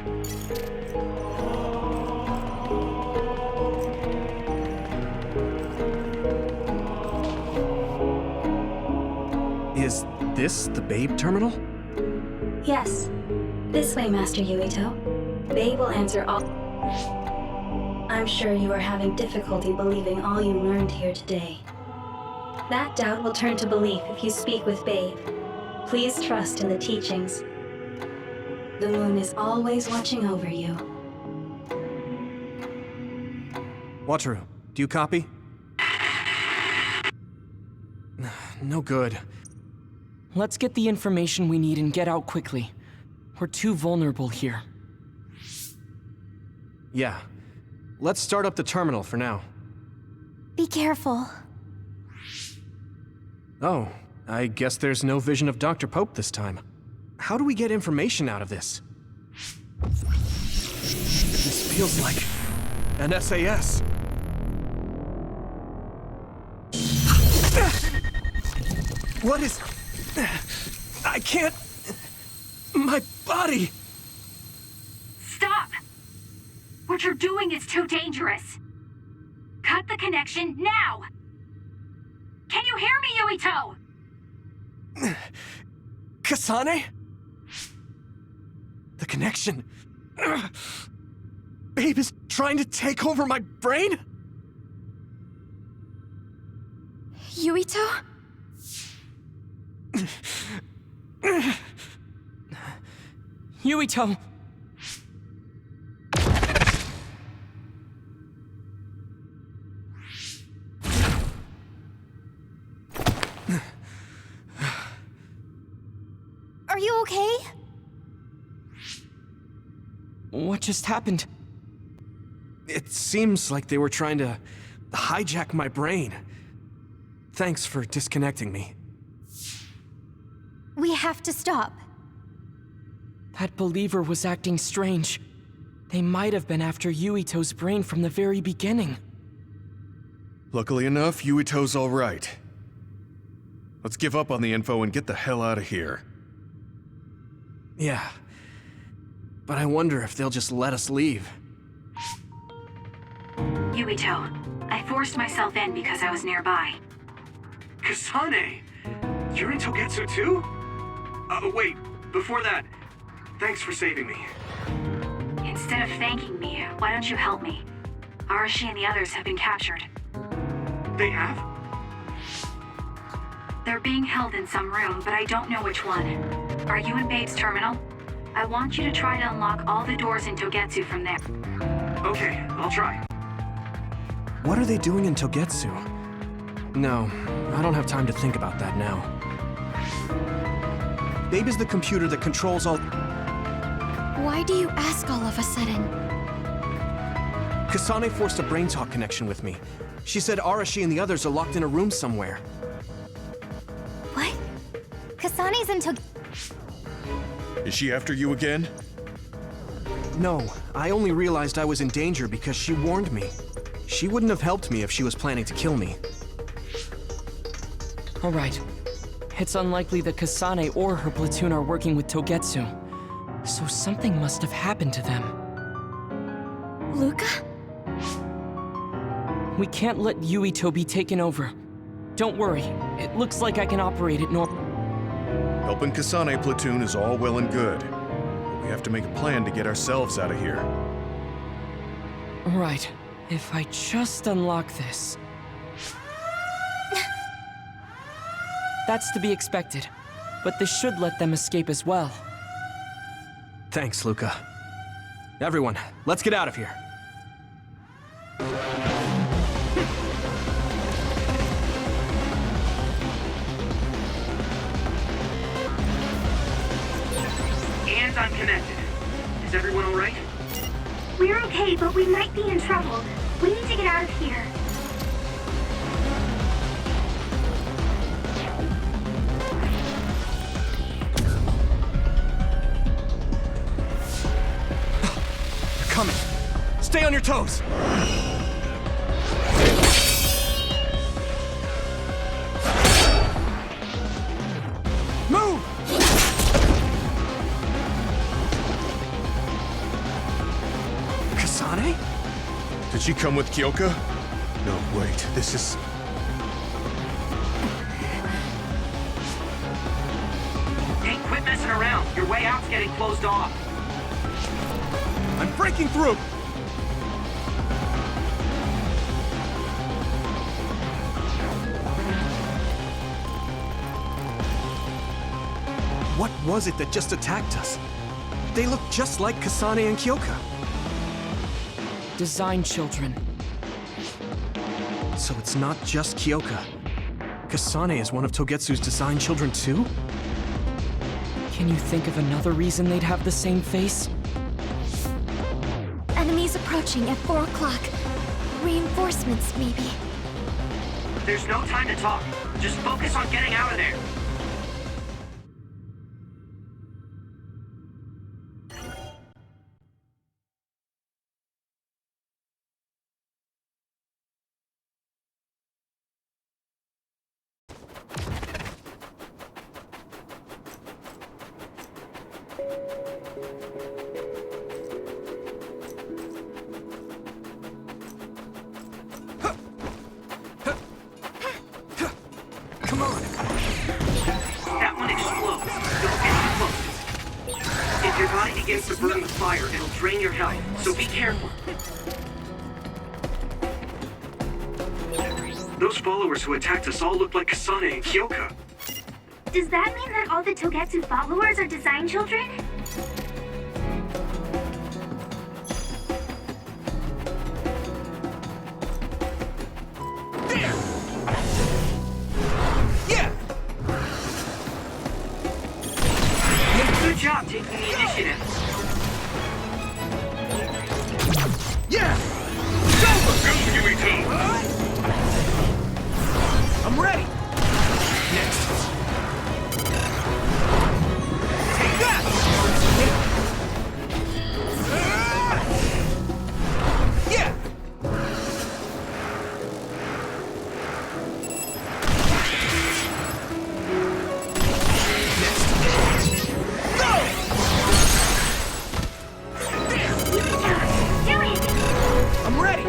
Is this the Babe terminal? Yes. This way, Master Yuito. Babe will answer all... I'm sure you are having difficulty believing all you learned here today. That doubt will turn to belief if you speak with Babe. Please trust in the teachings. The moon is always watching over you. Wataru, do you copy? No good. Let's get the information we need and get out quickly. We're too vulnerable here. Yeah. Let's start up the terminal for now. Be careful. Oh, I guess there's no vision of Dr. Pope this time. How do we get information out of this? This feels like an SAS. What is... I can't... My body... Stop! What you're doing is too dangerous. Cut the connection now! Can you hear me, Yuito? Kasane? The connection... Babe is trying to take over my brain? Yuito? Yuito! Are you okay? What just happened? It seems like they were trying to hijack my brain. Thanks for disconnecting me. We have to stop. That believer was acting strange. They might have been after Yuito's brain from the very beginning. Luckily enough, Yuito's all right. Let's give up on the info and get the hell out of here. Yeah. But I wonder if they'll just let us leave. Yuito, I forced myself in because I was nearby. Kasane! You're in Togetsu too? Wait, before that, thanks for saving me. Instead of thanking me, why don't you help me? Arashi and the others have been captured. They have? They're being held in some room, but I don't know which one. Are you in Babe's terminal? I want you to try to unlock all the doors in Togetsu from there. Okay, I'll try. What are they doing in Togetsu? No, I don't have time to think about that now. Babe is the computer that controls all... Why do you ask all of a sudden? Kasane forced a brain talk connection with me. She said Arashi and the others are locked in a room somewhere. What? Kasane's in Is she after you again? No, I only realized I was in danger because she warned me. She wouldn't have helped me if she was planning to kill me. All right. It's unlikely that Kasane or her platoon are working with Togetsu. So something must have happened to them. Luca? We can't let Yuito be taken over. Don't worry. It looks like I can operate it Helping Kasane platoon is all well and good. But we have to make a plan to get ourselves out of here. Right. If I just unlock this... That's to be expected. But this should let them escape as well. Thanks, Luca. Everyone, let's get out of here. And I'm connected. Is everyone all right? We're okay, but we might be in trouble. We need to get out of here. They're coming. Stay on your toes. Move! Kasane? Did she come with Kyoka? No, wait, this is... Hey, quit messing around. Your way out's getting closed off. I'm breaking through! What was it that just attacked us? They look just like Kasane and Kyoka. Design children. So it's not just Kyoka. Kasane is one of Togetsu's design children too? Can you think of another reason they'd have the same face? Enemies approaching at 4 o'clock. Reinforcements, maybe. There's no time to talk. Just focus on getting out of there. against the burning fire, it'll drain your health, so be careful. Those followers who attacked us all look like Kasane and Kyoka. Does that mean that all the Togetsu followers are design children? Good job taking the initiative. Yeah! Go, Yuito! I'm ready! Next. Take that! Yeah! I'm ready!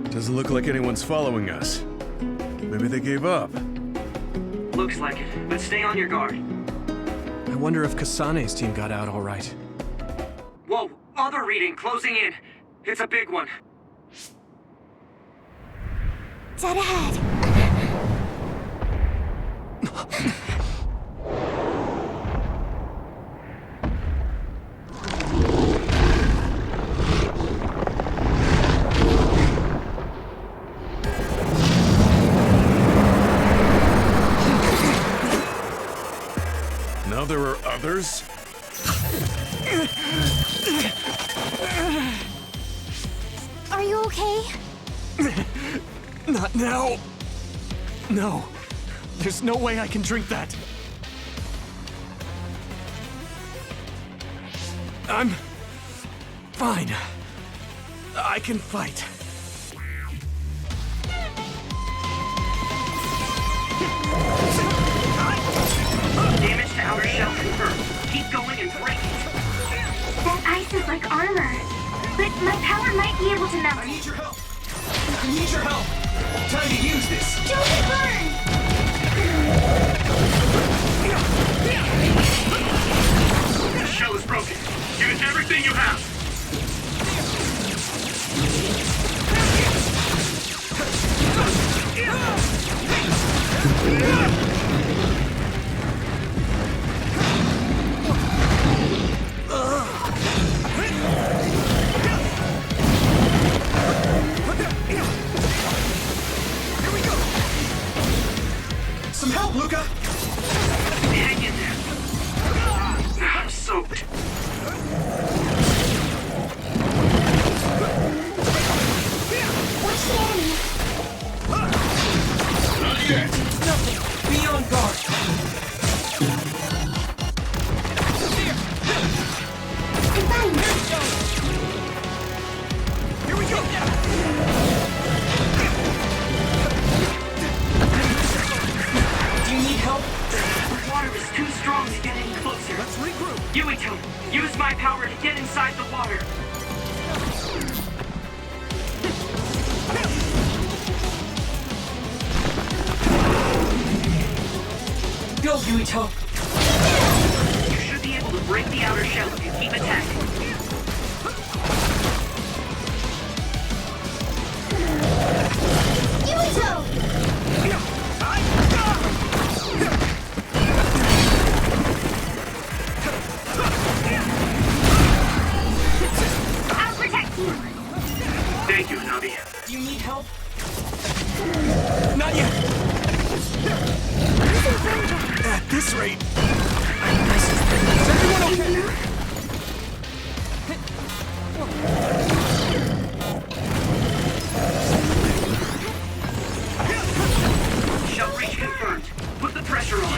Doesn't look like anyone's following us. Maybe they gave up. Looks like it, but stay on your guard. I wonder if Kasane's team got out all right. Whoa, other reading closing in. It's a big one. Dead ahead. Now there are others? Are you okay? Not now. No. There's no way I can drink that. I'm fine. I can fight. Damage to outer shell confirmed. Keep going and break it. That ice is like armor. But my power might be able to melt it. I need your help. I need your help. Time to use this. Don't get burned! The shell is broken. Give it everything you have. Some help, Luca! Hang in there. I'm soaked. What's the enemy? Not yet! Nothing! Be on guard! I'm fine. Here we go! Do you need help? The water is too strong to get any closer. Let's regroup! Yuito, use my power to get inside the water. Go, Yuito! You should be able to break the outer shell if you keep attacking. Yuito! I'll protect you. Thank you, Navi. Do you need help? Not yet! At this rate... Is everyone okay? Shell reach confirmed. Put the pressure on.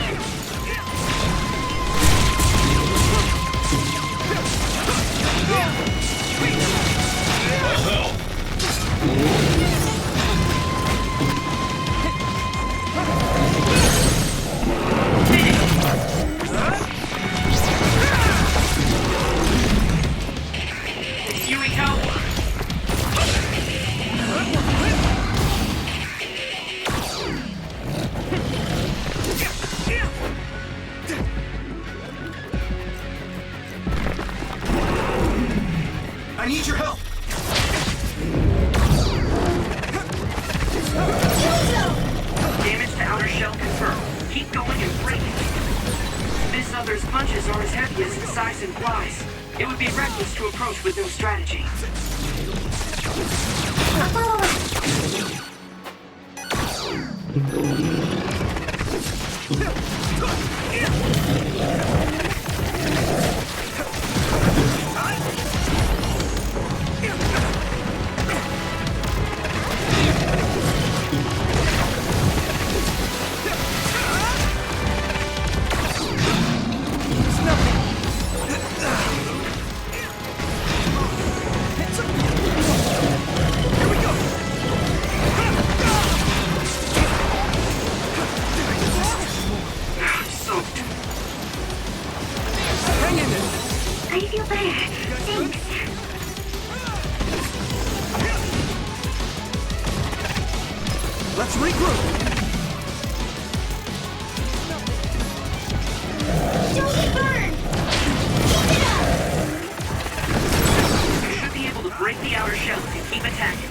Mother's punches are as heavy as its size implies. It would be reckless to approach with no strategy. I feel better. Thanks. Let's regroup! Don't get burned! Keep it up! You should be able to break the outer shell and keep attacking.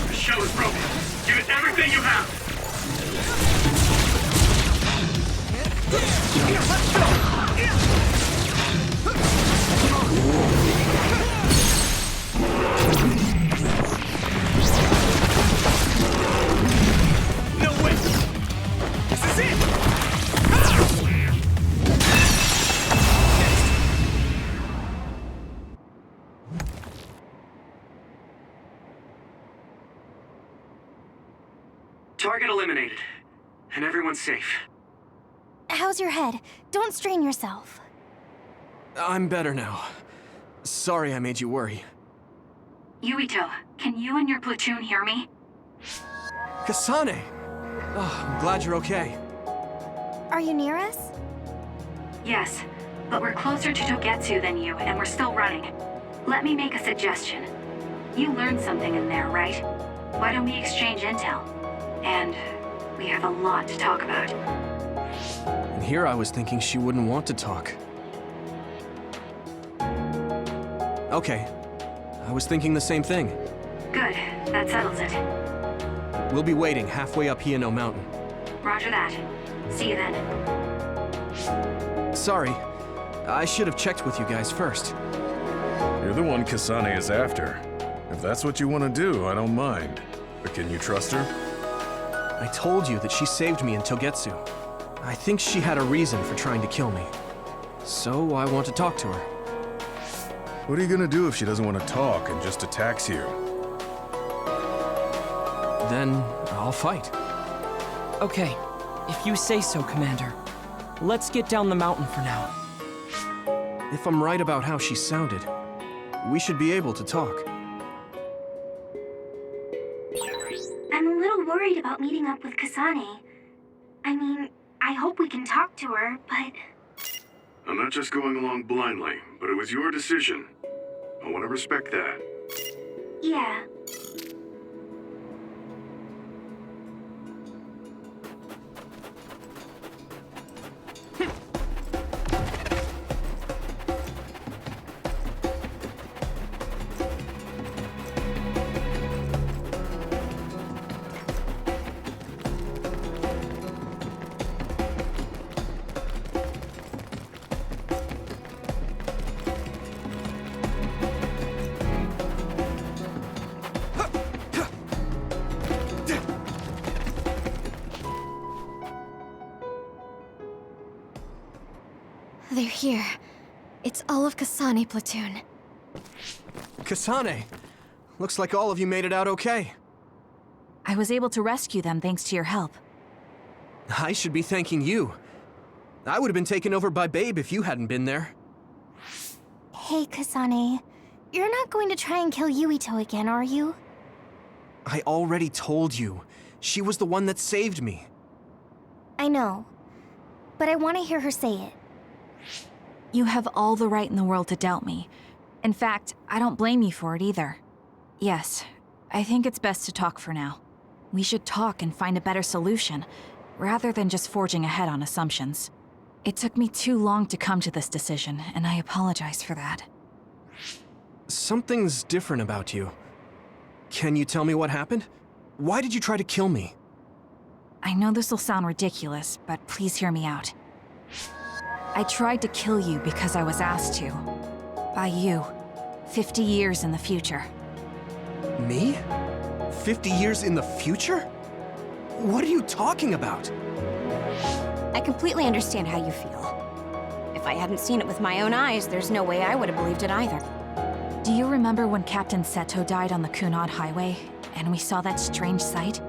The shell is broken. Give it everything you have! No way! This is it! Target eliminated. And everyone's safe. How's your head? Don't strain yourself. I'm better now. Sorry I made you worry. Yuito, can you and your platoon hear me? Kasane! Oh, I'm glad you're okay. Are you near us? Yes, but we're closer to Togetsu than you, and we're still running. Let me make a suggestion. You learned something in there, right? Why don't we exchange intel? And we have a lot to talk about. And here I was thinking she wouldn't want to talk. Okay. I was thinking the same thing. Good, that settles it. We'll be waiting halfway up Hino Mountain. Roger that. See you then. Sorry. I should have checked with you guys first. You're the one Kasane is after. If that's what you want to do, I don't mind. But can you trust her? I told you that she saved me in Togetsu. I think she had a reason for trying to kill me. So I want to talk to her. What are you gonna do if she doesn't want to talk and just attacks you? Then I'll fight. Okay, if you say so, Commander. Let's get down the mountain for now. If I'm right about how she sounded, we should be able to talk. I'm a little worried about meeting up with Kasane. I mean, I hope we can talk to her, but... I'm not just going along blindly, but it was your decision. I want to respect that. Yeah. They're here. It's all of Kasane platoon. Kasane! Looks like all of you made it out okay. I was able to rescue them thanks to your help. I should be thanking you. I would have been taken over by Babe if you hadn't been there. Hey, Kasane. You're not going to try and kill Yuito again, are you? I already told you. She was the one that saved me. I know. But I want to hear her say it. You have all the right in the world to doubt me. In fact, I don't blame you for it either. Yes, I think it's best to talk for now. We should talk and find a better solution, rather than just forging ahead on assumptions. It took me too long to come to this decision, and I apologize for that. Something's different about you. Can you tell me what happened? Why did you try to kill me? I know this will sound ridiculous, but please hear me out. I tried to kill you because I was asked to. By you. 50 years in the future. Me? 50 years in the future? What are you talking about? I completely understand how you feel. If I hadn't seen it with my own eyes, there's no way I would have believed it either. Do you remember when Captain Seto died on the Kunad Highway, and we saw that strange sight?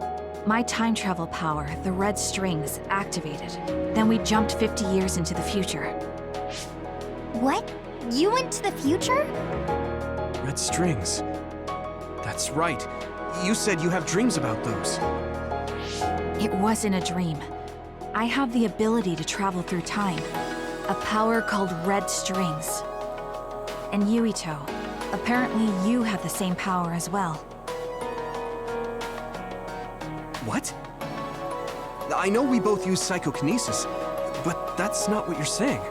My time travel power, the red strings, activated. Then we jumped 50 years into the future. What? You went to the future? Red strings. That's right. You said you have dreams about those. It wasn't a dream. I have the ability to travel through time. A power called red strings. And Yuito, apparently you have the same power as well. What? I know we both use psychokinesis, but that's not what you're saying.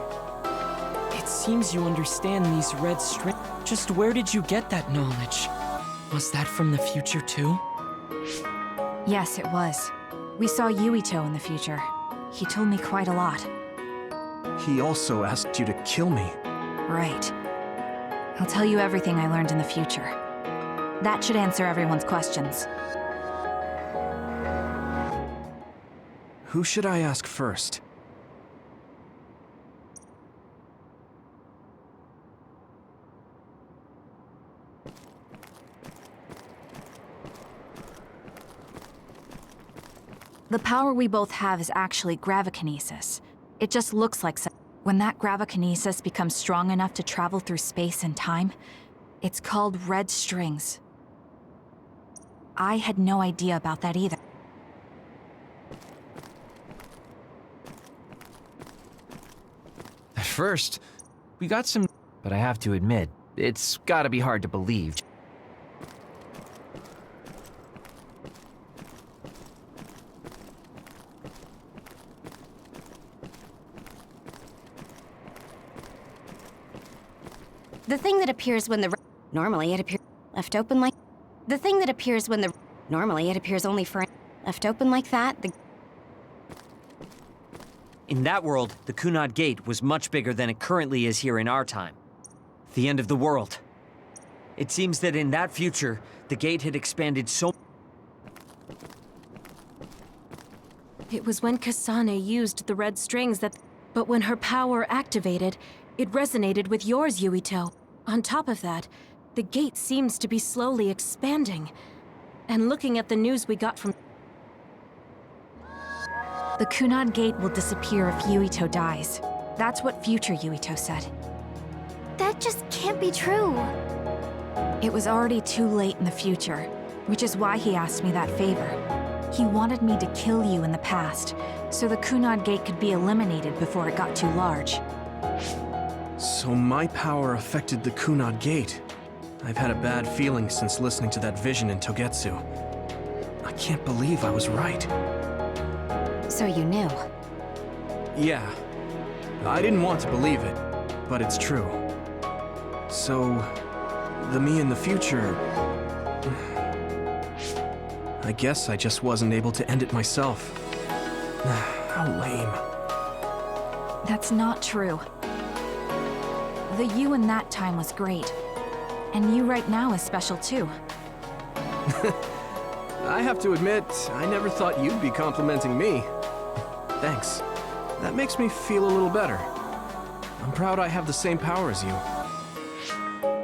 It seems you understand these red strings. Just where did you get that knowledge? Was that from the future too? Yes, it was. We saw Yuito in the future. He told me quite a lot. He also asked you to kill me. Right. I'll tell you everything I learned in the future. That should answer everyone's questions. Who should I ask first? The power we both have is actually gravikinesis. It just looks like so. When that gravikinesis becomes strong enough to travel through space and time, it's called red strings. I had no idea about that either. At first, we got some... But I have to admit, it's gotta be hard to believe. The thing that appears when the... Normally it appears left open like... The thing that appears when the... Normally it appears only for... Left open like that, the... In that world, the Kunad Gate was much bigger than it currently is here in our time. The end of the world. It seems that in that future, the gate had expanded so... It was when Kasane used the red strings that... But when her power activated, it resonated with yours, Yuito. On top of that, the gate seems to be slowly expanding. And looking at the news we got from... The Kunad Gate will disappear if Yuito dies. That's what future Yuito said. That just can't be true. It was already too late in the future, which is why he asked me that favor. He wanted me to kill you in the past, so the Kunad Gate could be eliminated before it got too large. So my power affected the Kunad Gate. I've had a bad feeling since listening to that vision in Togetsu. I can't believe I was right. So you knew? Yeah. I didn't want to believe it, but it's true. So, the me in the future... I guess I just wasn't able to end it myself. How lame. That's not true. The you in that time was great. And you right now is special too. I have to admit, I never thought you'd be complimenting me. Thanks. That makes me feel a little better. I'm proud I have the same power as you.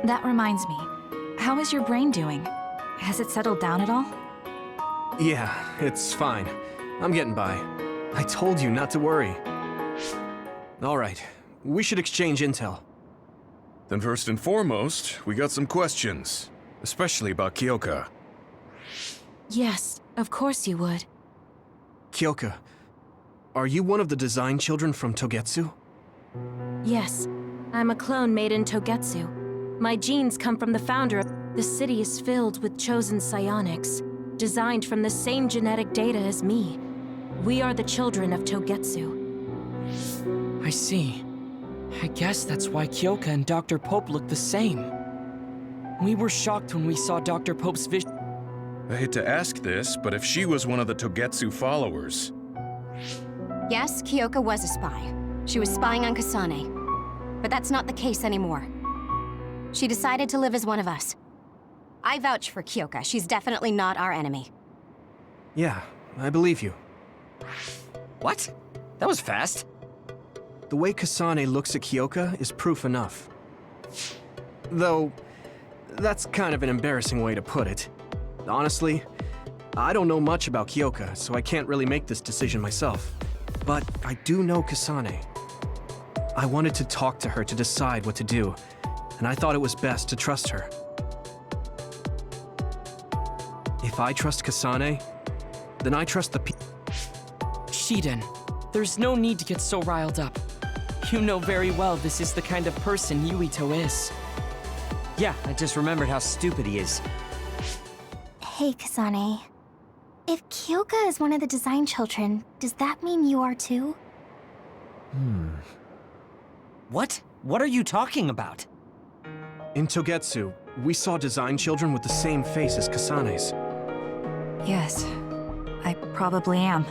That reminds me. How is your brain doing? Has it settled down at all? Yeah, it's fine. I'm getting by. I told you not to worry. All right, we should exchange intel. Then first and foremost, we got some questions. Especially about Kyoka. Yes, of course you would. Kyoka, are you one of the design children from Togetsu? Yes, I'm a clone made in Togetsu. My genes come from the founder. The city is filled with chosen psionics, designed from the same genetic data as me. We are the children of Togetsu. I see. I guess that's why Kyoka and Dr. Pope look the same. We were shocked when we saw Dr. Pope's vision. I hate to ask this, but if she was one of the Togetsu followers... Yes, Kyoka was a spy. She was spying on Kasane. But that's not the case anymore. She decided to live as one of us. I vouch for Kyoka. She's definitely not our enemy. Yeah, I believe you. What? That was fast. The way Kasane looks at Kyoka is proof enough. Though, that's kind of an embarrassing way to put it. Honestly, I don't know much about Kyoka, so I can't really make this decision myself. But I do know Kasane. I wanted to talk to her to decide what to do, and I thought it was best to trust her. If I trust Kasane, then I trust the Shiden, there's no need to get so riled up. You know very well this is the kind of person Yuito is. Yeah, I just remembered how stupid he is. Hey, Kasane. If Kyoka is one of the design children, does that mean you are too? What? What are you talking about? In Togetsu, we saw design children with the same face as Kasane's. Yes, I probably am.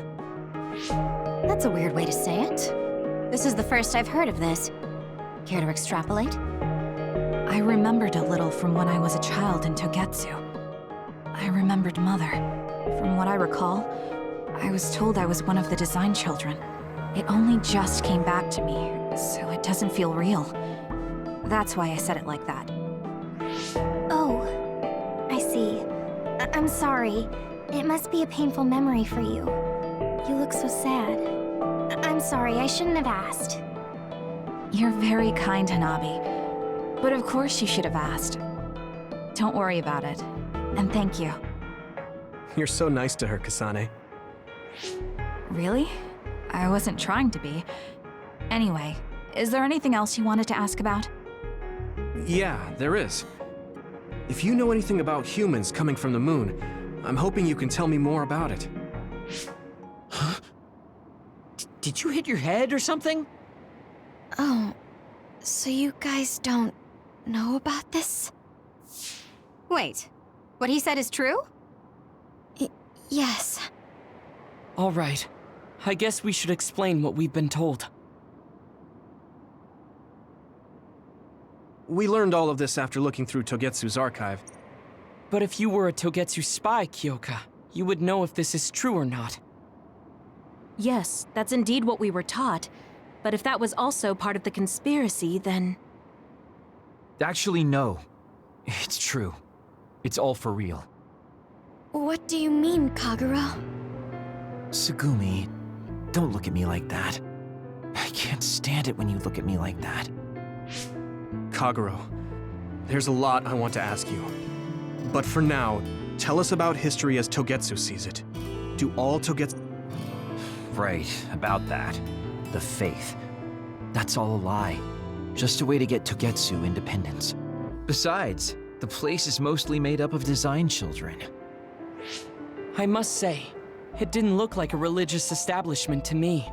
That's a weird way to say it. This is the first I've heard of this. Care to extrapolate? I remembered a little from when I was a child in Togetsu. I remembered Mother. From what I recall, I was told I was one of the design children. It only just came back to me, so it doesn't feel real. That's why I said it like that. Oh, I see. I'm sorry. It must be a painful memory for you. You look so sad. I'm sorry, I shouldn't have asked. You're very kind, Hanabi. But of course you should have asked. Don't worry about it. And thank you. You're so nice to her, Kasane. Really? I wasn't trying to be. Anyway, is there anything else you wanted to ask about? Yeah, there is. If you know anything about humans coming from the moon, I'm hoping you can tell me more about it. Huh? Did you hit your head or something? Oh, so you guys don't know about this? Wait, what he said is true? Yes. All right. I guess we should explain what we've been told. We learned all of this after looking through Togetsu's archive. But if you were a Togetsu spy, Kyoka, you would know if this is true or not. Yes, that's indeed what we were taught. But if that was also part of the conspiracy, then... Actually, no. It's true. It's all for real. What do you mean, Kagura? Tsugumi, don't look at me like that. I can't stand it when you look at me like that. Kaguro, there's a lot I want to ask you. But for now, tell us about history as Togetsu sees it. Do all Togetsu... Right, about that. The faith. That's all a lie. Just a way to get Togetsu independence. Besides, the place is mostly made up of design children. I must say, it didn't look like a religious establishment to me.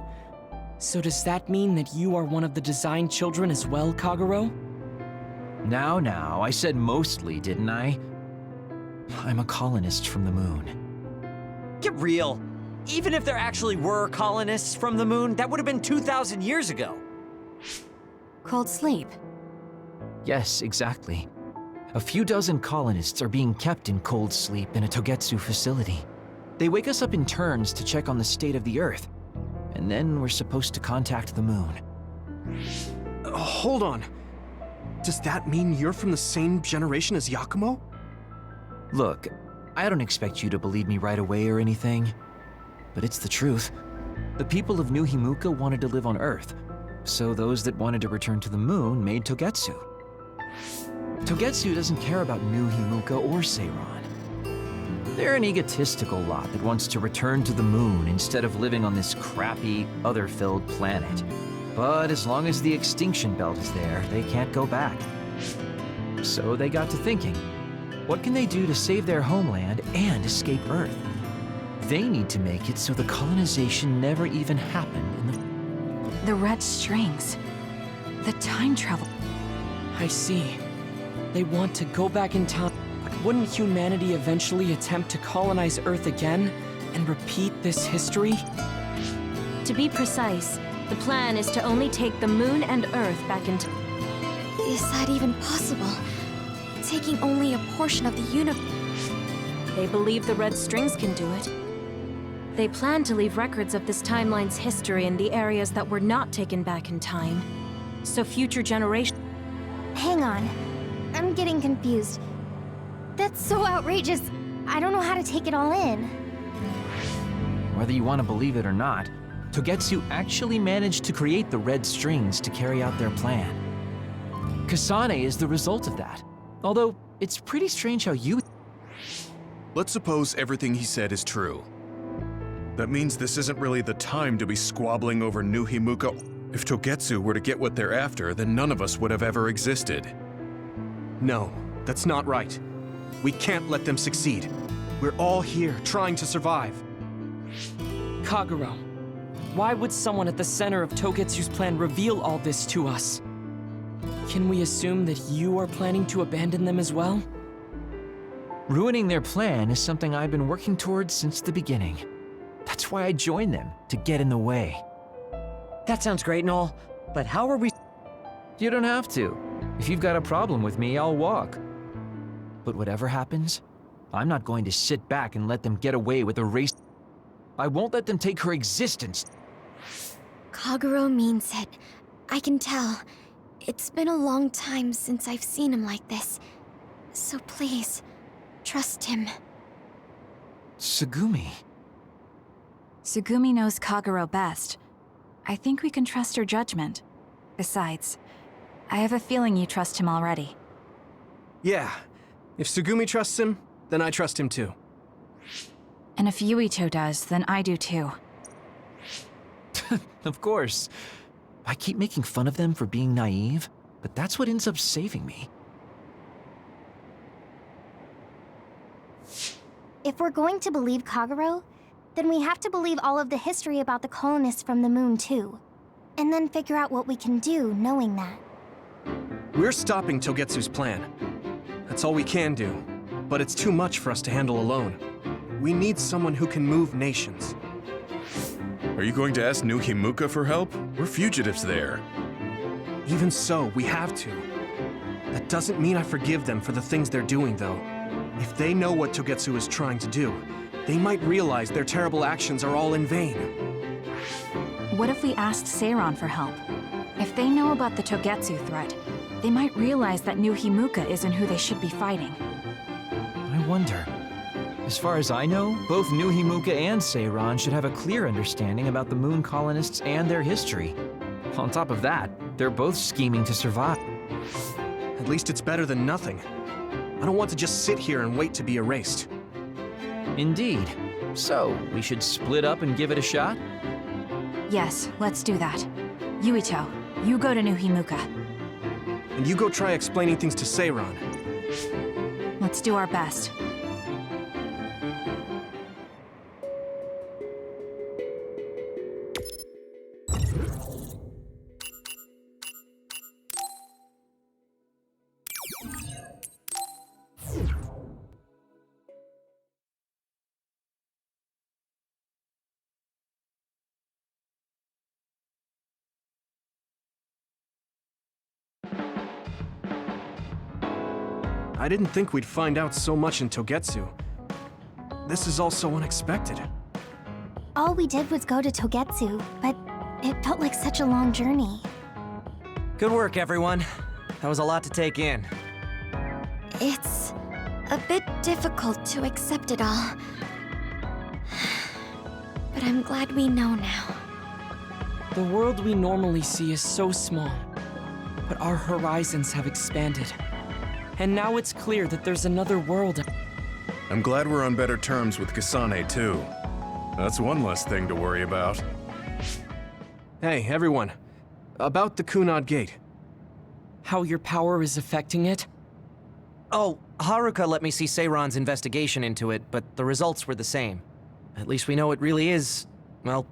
So does that mean that you are one of the design children as well, Kaguro? Now, I said mostly, didn't I? I'm a colonist from the moon. Get real. Even if there actually were colonists from the moon, that would have been 2,000 years ago. Cold sleep. Yes, exactly. A few dozen colonists are being kept in cold sleep in a Togetsu facility. They wake us up in turns to check on the state of the Earth. And then we're supposed to contact the moon. Hold on. Does that mean you're from the same generation as Yakumo? Look, I don't expect you to believe me right away or anything, but it's the truth. The people of New Himuka wanted to live on Earth, so those that wanted to return to the moon made Togetsu. Togetsu doesn't care about New Himuka or Seiran. They're an egotistical lot that wants to return to the moon instead of living on this crappy, other-filled planet. But as long as the extinction belt is there, they can't go back. So they got to thinking, what can they do to save their homeland and escape Earth? They need to make it so the colonization never even happened in The red strings. The time travel. I see. They want to go back in time. But wouldn't humanity eventually attempt to colonize Earth again and repeat this history? To be precise, The plan is to only take the moon and Earth back into... Is that even possible? Taking only a portion of the universe? They believe the red strings can do it. They plan to leave records of this timeline's history in the areas that were not taken back in time, so future generations... Hang on. I'm getting confused. That's so outrageous. I don't know how to take it all in. Whether you want to believe it or not, Togetsu actually managed to create the red strings to carry out their plan. Kasane is the result of that. Although, it's pretty strange how you... Let's suppose everything he said is true. That means this isn't really the time to be squabbling over New Himuka. If Togetsu were to get what they're after, then none of us would have ever existed. No, that's not right. We can't let them succeed. We're all here, trying to survive. Kagero, why would someone at the center of Togetsu's plan reveal all this to us? Can we assume that you are planning to abandon them as well? Ruining their plan is something I've been working towards since the beginning. That's why I joined them, to get in the way. That sounds great and all, but how are we... You don't have to. If you've got a problem with me, I'll walk. But whatever happens, I'm not going to sit back and let them get away with a race. I won't let them take her existence. Kagero means it. I can tell. It's been a long time since I've seen him like this. So please, trust him. Tsugumi. Tsugumi knows Kagero best. I think we can trust her judgment. Besides, I have a feeling you trust him already. Yeah. If Tsugumi trusts him, then I trust him too. And if Yuito does, then I do too. Of course. I keep making fun of them for being naive, but that's what ends up saving me. If we're going to believe Kagero, then we have to believe all of the history about the colonists from the moon too. And then figure out what we can do knowing that. We're stopping Togetsu's plan. That's all we can do. But it's too much for us to handle alone. We need someone who can move nations. Are you going to ask New Himuka for help? We're fugitives there. Even so, we have to. That doesn't mean I forgive them for the things they're doing, though. If they know what Togetsu is trying to do, they might realize their terrible actions are all in vain. What if we asked Seiran for help? If they know about the Togetsu threat, they might realize that New Himuka isn't who they should be fighting. I wonder. As far as I know, both New Himuka and Seiran should have a clear understanding about the moon colonists and their history. On top of that, they're both scheming to survive. At least it's better than nothing. I don't want to just sit here and wait to be erased. Indeed. So, we should split up and give it a shot? Yes, let's do that. Yuito, you go to New Himuka. And you go try explaining things to Seiran. Let's do our best. I didn't think we'd find out so much in Togetsu. This is all so unexpected. All we did was go to Togetsu, but it felt like such a long journey. Good work, everyone. That was a lot to take in. It's a bit difficult to accept it all. But I'm glad we know now. The world we normally see is so small, but our horizons have expanded. And now it's clear that there's another world. I'm glad we're on better terms with Kasane, too. That's one less thing to worry about. Hey, everyone. About the Kunad Gate. How your power is affecting it? Oh, Haruka let me see Seiran's investigation into it, but the results were the same. At least we know it really is, well,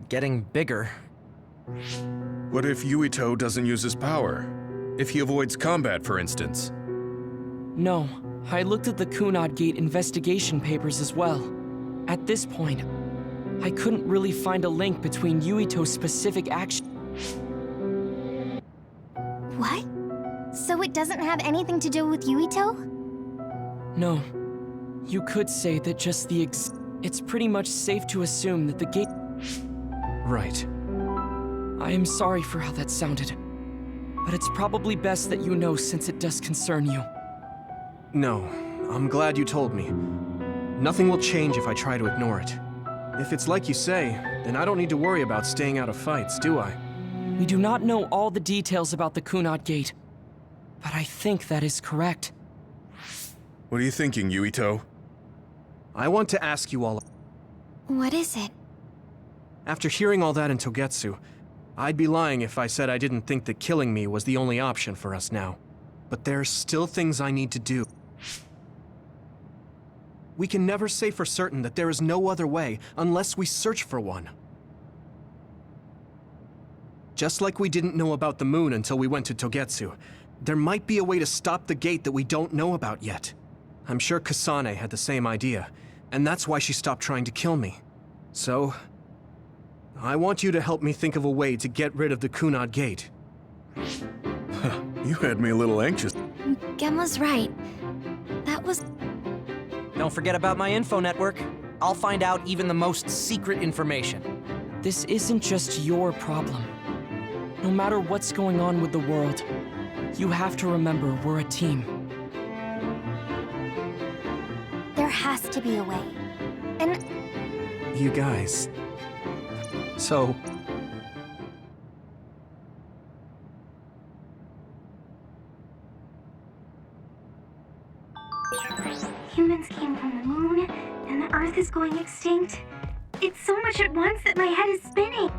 getting bigger. What if Yuito doesn't use his power? If he avoids combat, for instance? No, I looked at the Kunad Gate investigation papers as well. At this point, I couldn't really find a link between Yuito's specific action. What? So it doesn't have anything to do with Yuito? No. You could say that just the it's pretty much safe to assume that the gate... Right. I am sorry for how that sounded. But it's probably best that you know since it does concern you. No, I'm glad you told me. Nothing will change if I try to ignore it. If it's like you say, then I don't need to worry about staying out of fights, do I? We do not know all the details about the Kunad Gate, but I think that is correct. What are you thinking, Yuito? I want to ask you all... What is it? After hearing all that in Togetsu, I'd be lying if I said I didn't think that killing me was the only option for us now. But there's still things I need to do. We can never say for certain that there is no other way unless we search for one. Just like we didn't know about the moon until we went to Togetsu, there might be a way to stop the gate that we don't know about yet. I'm sure Kasane had the same idea, and that's why she stopped trying to kill me. So, I want you to help me think of a way to get rid of the Kunad Gate. You had me a little anxious. Gemma's right. That was... Don't forget about my info network. I'll find out even the most secret information. This isn't just your problem. No matter what's going on with the world, you have to remember we're a team. There has to be a way. And... You guys... So... Humans came from the moon, and the Earth is going extinct. It's so much at once that my head is spinning.